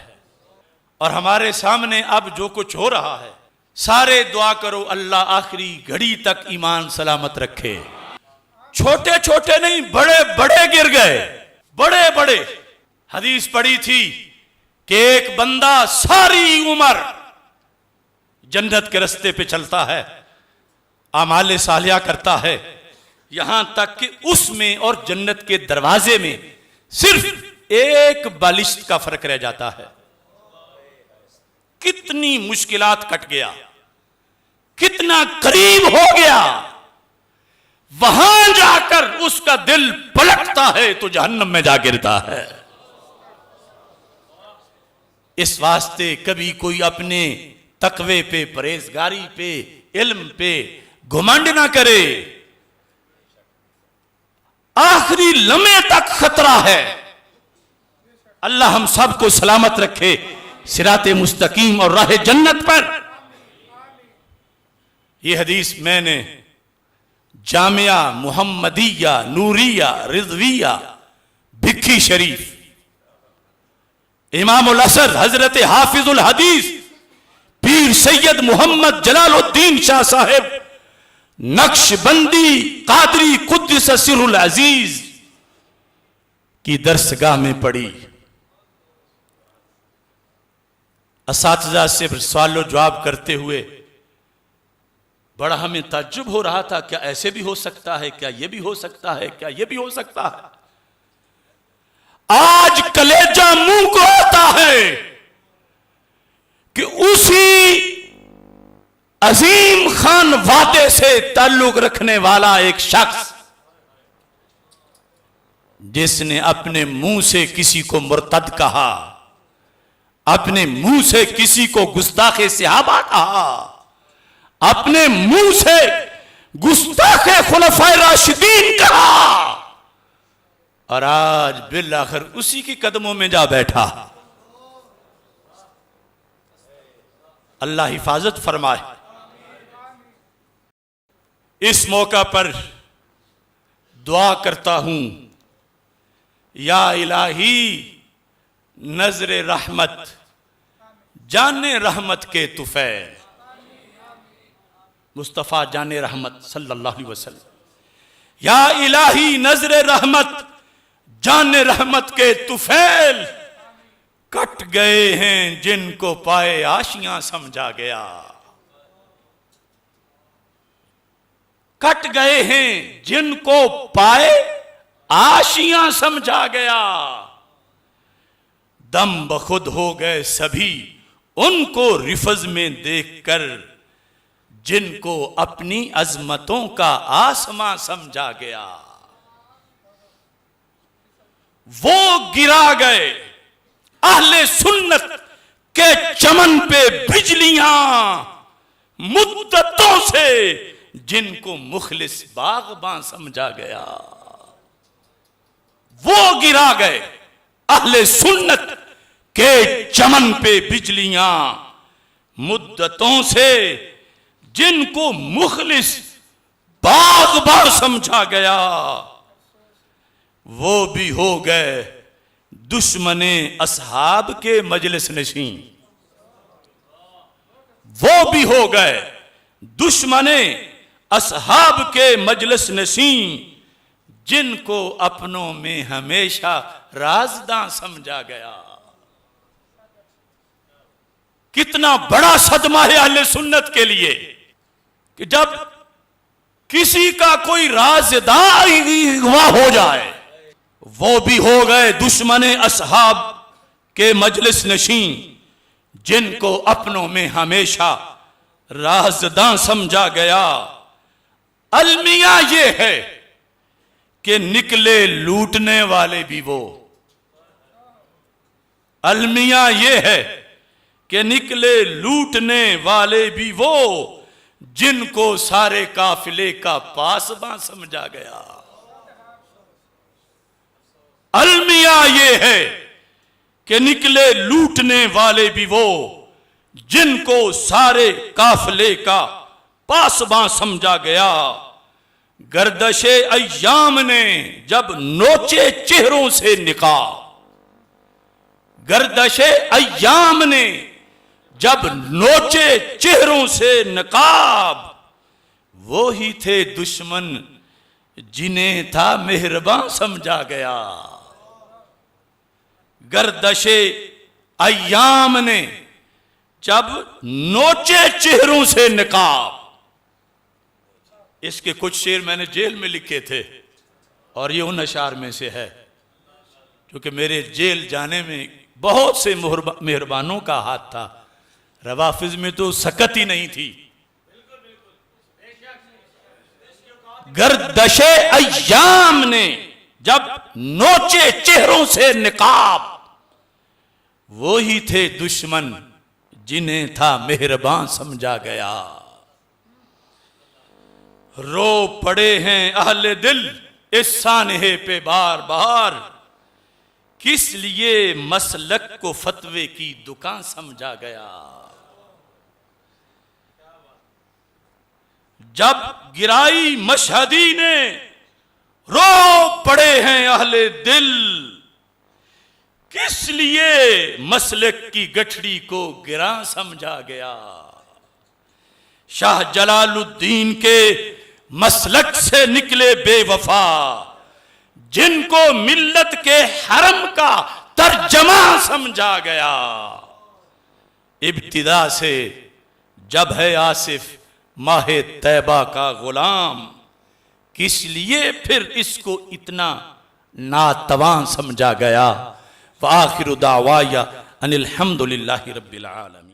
और हमारे सामने अब जो कुछ हो रहा है, सारे दुआ करो अल्लाह आखिरी घड़ी तक ईमान सलामत रखे। छोटे छोटे नहीं बड़े बड़े गिर गए, बड़े बड़े। हदीस पढ़ी थी कि एक बंदा सारी उम्र जन्नत के रास्ते पे चलता है, आमाले सालिया करता है, यहां तक कि उसमें और जन्नत के दरवाजे में सिर्फ एक बालिश्त का फर्क रह जाता है। कितनी मुश्किलात कट गया, कितना करीब हो गया। वहां जाकर उसका दिल पलटता है तो जहन्नम में जा गिरता है। इस वास्ते कभी कोई अपने तकवे पे, परहेजगारी पे, इल्म पे घुमंड ना करे। आखिरी लम्हे तक खतरा है। अल्लाह हम सबको सलामत रखे सिराते मुस्तकीम और राह जन्नत पर। यह हदीस मैंने जामिया मुहम्मदिया नूरिया रिजविया भिक्खी शरीफ, इमामुल असर हजरत हाफिजुल हदीस पीर सैयद मोहम्मद जलालुद्दीन शाह साहिब नक्शबंदी कादरी कुद्दस सिरुल अजीज की दरसगाह में पढ़ी। असातिज़ा से सवाल जवाब करते हुए बड़ा हमें ताज्जुब हो रहा था, क्या ऐसे भी हो सकता है, क्या ये भी हो सकता है, क्या ये भी हो सकता है। आज कलेजा मुंह को आता है कि उसी अजीम खान वादे से ताल्लुक रखने वाला एक शख्स जिसने अपने मुंह से किसी को मुर्तद कहा, अपने मुंह से किसी को गुस्ताखे सहाबा कहा, अपने मुंह से गुस्ताखे खुलफाए राशिदीन कहा, और आज बिल आखिर उसी के कदमों में जा बैठा। अल्लाह हिफाजत फरमाए। इस मौका पर दुआ करता हूं, या इलाही नजर रहमत जाने रहमत के तुफैल, मुस्तफ़ा जाने रहमत सल्लल्लाहु अलैहि वसल्लम, या इलाही नजर रहमत जाने रहमत के तुफैल, कट गए हैं जिनको पाए आशियां समझा गया, कट गए हैं जिनको पाए आशियां समझा गया, दम बखुद हो गए सभी उनको रिफज में देखकर, जिनको अपनी अजमतों का आसमां समझा गया। वो गिरा गए अहले सुन्नत के चमन पे बिजलियां मुद्दतों से, जिनको मुखलिस बागबां समझा गया। वो गिरा गए अहले सुन्नत के चमन पे बिजलियां मुद्दतों से, जिनको मुखलिस बागबां समझा गया। वो भी हो गए दुश्मने असहाब के मजलिस नशीं, वो भी हो गए दुश्मने असहाब के मजलिस नशीं, जिनको अपनों में हमेशा राजदां समझा गया। कितना बड़ा सदमा है अहले सुन्नत के लिए कि जब किसी का कोई राजदां अगवा हो जाए, वो भी हो गए दुश्मने असहाब के मजलिस नशीं, जिनको अपनों में हमेशा राजदां समझा गया। अलमिया ये है कि निकले लूटने वाले भी वो, अलमिया ये है कि निकले लूटने वाले भी वो, जिनको सारे काफिले का पासबां समझा गया। अलमिया ये है कि निकले लूटने वाले भी वो, जिनको सारे काफिले का पासबां समझा गया। गर्दशे अय्याम ने जब नोचे चेहरों से निकाब, गर्दशे अय्याम ने जब नोचे चेहरों से नकाब, वो ही थे दुश्मन जिन्हें था मेहरबान समझा गया। गर्दशे अय्याम ने जब नोचे चेहरों से नकाब, इसके कुछ शेर मैंने जेल में लिखे थे और ये उन अशार में से है, क्योंकि मेरे जेल जाने में बहुत से मेहरबानों का हाथ था, रवाफिज में तो सकत ही नहीं थी। गर्दशे अय्याम ने जब नोचे चेहरों से निकाब, वो ही थे दुश्मन जिन्हें था मेहरबान समझा गया। रो पड़े हैं अहले दिल इस सानहे पे बार बार, किस लिए मसलक को फतवे की दुकान समझा गया। जब गिराई मशहदी ने रो पड़े हैं अहले दिल, किस लिए मसलक की गठड़ी को गिरा समझा गया। शाह जलालुद्दीन के मसलक से निकले बेवफा, जिनको मिल्लत के हरम का तर्जमा समझा गया। इब्तिदा से जब है आसिफ माहे तैबा का गुलाम, किस लिए फिर इसको इतना नातवान समझा गया। व आखिरु दावाया अनिल हम्दुलिल्लाहि रब्बिल आलमीन।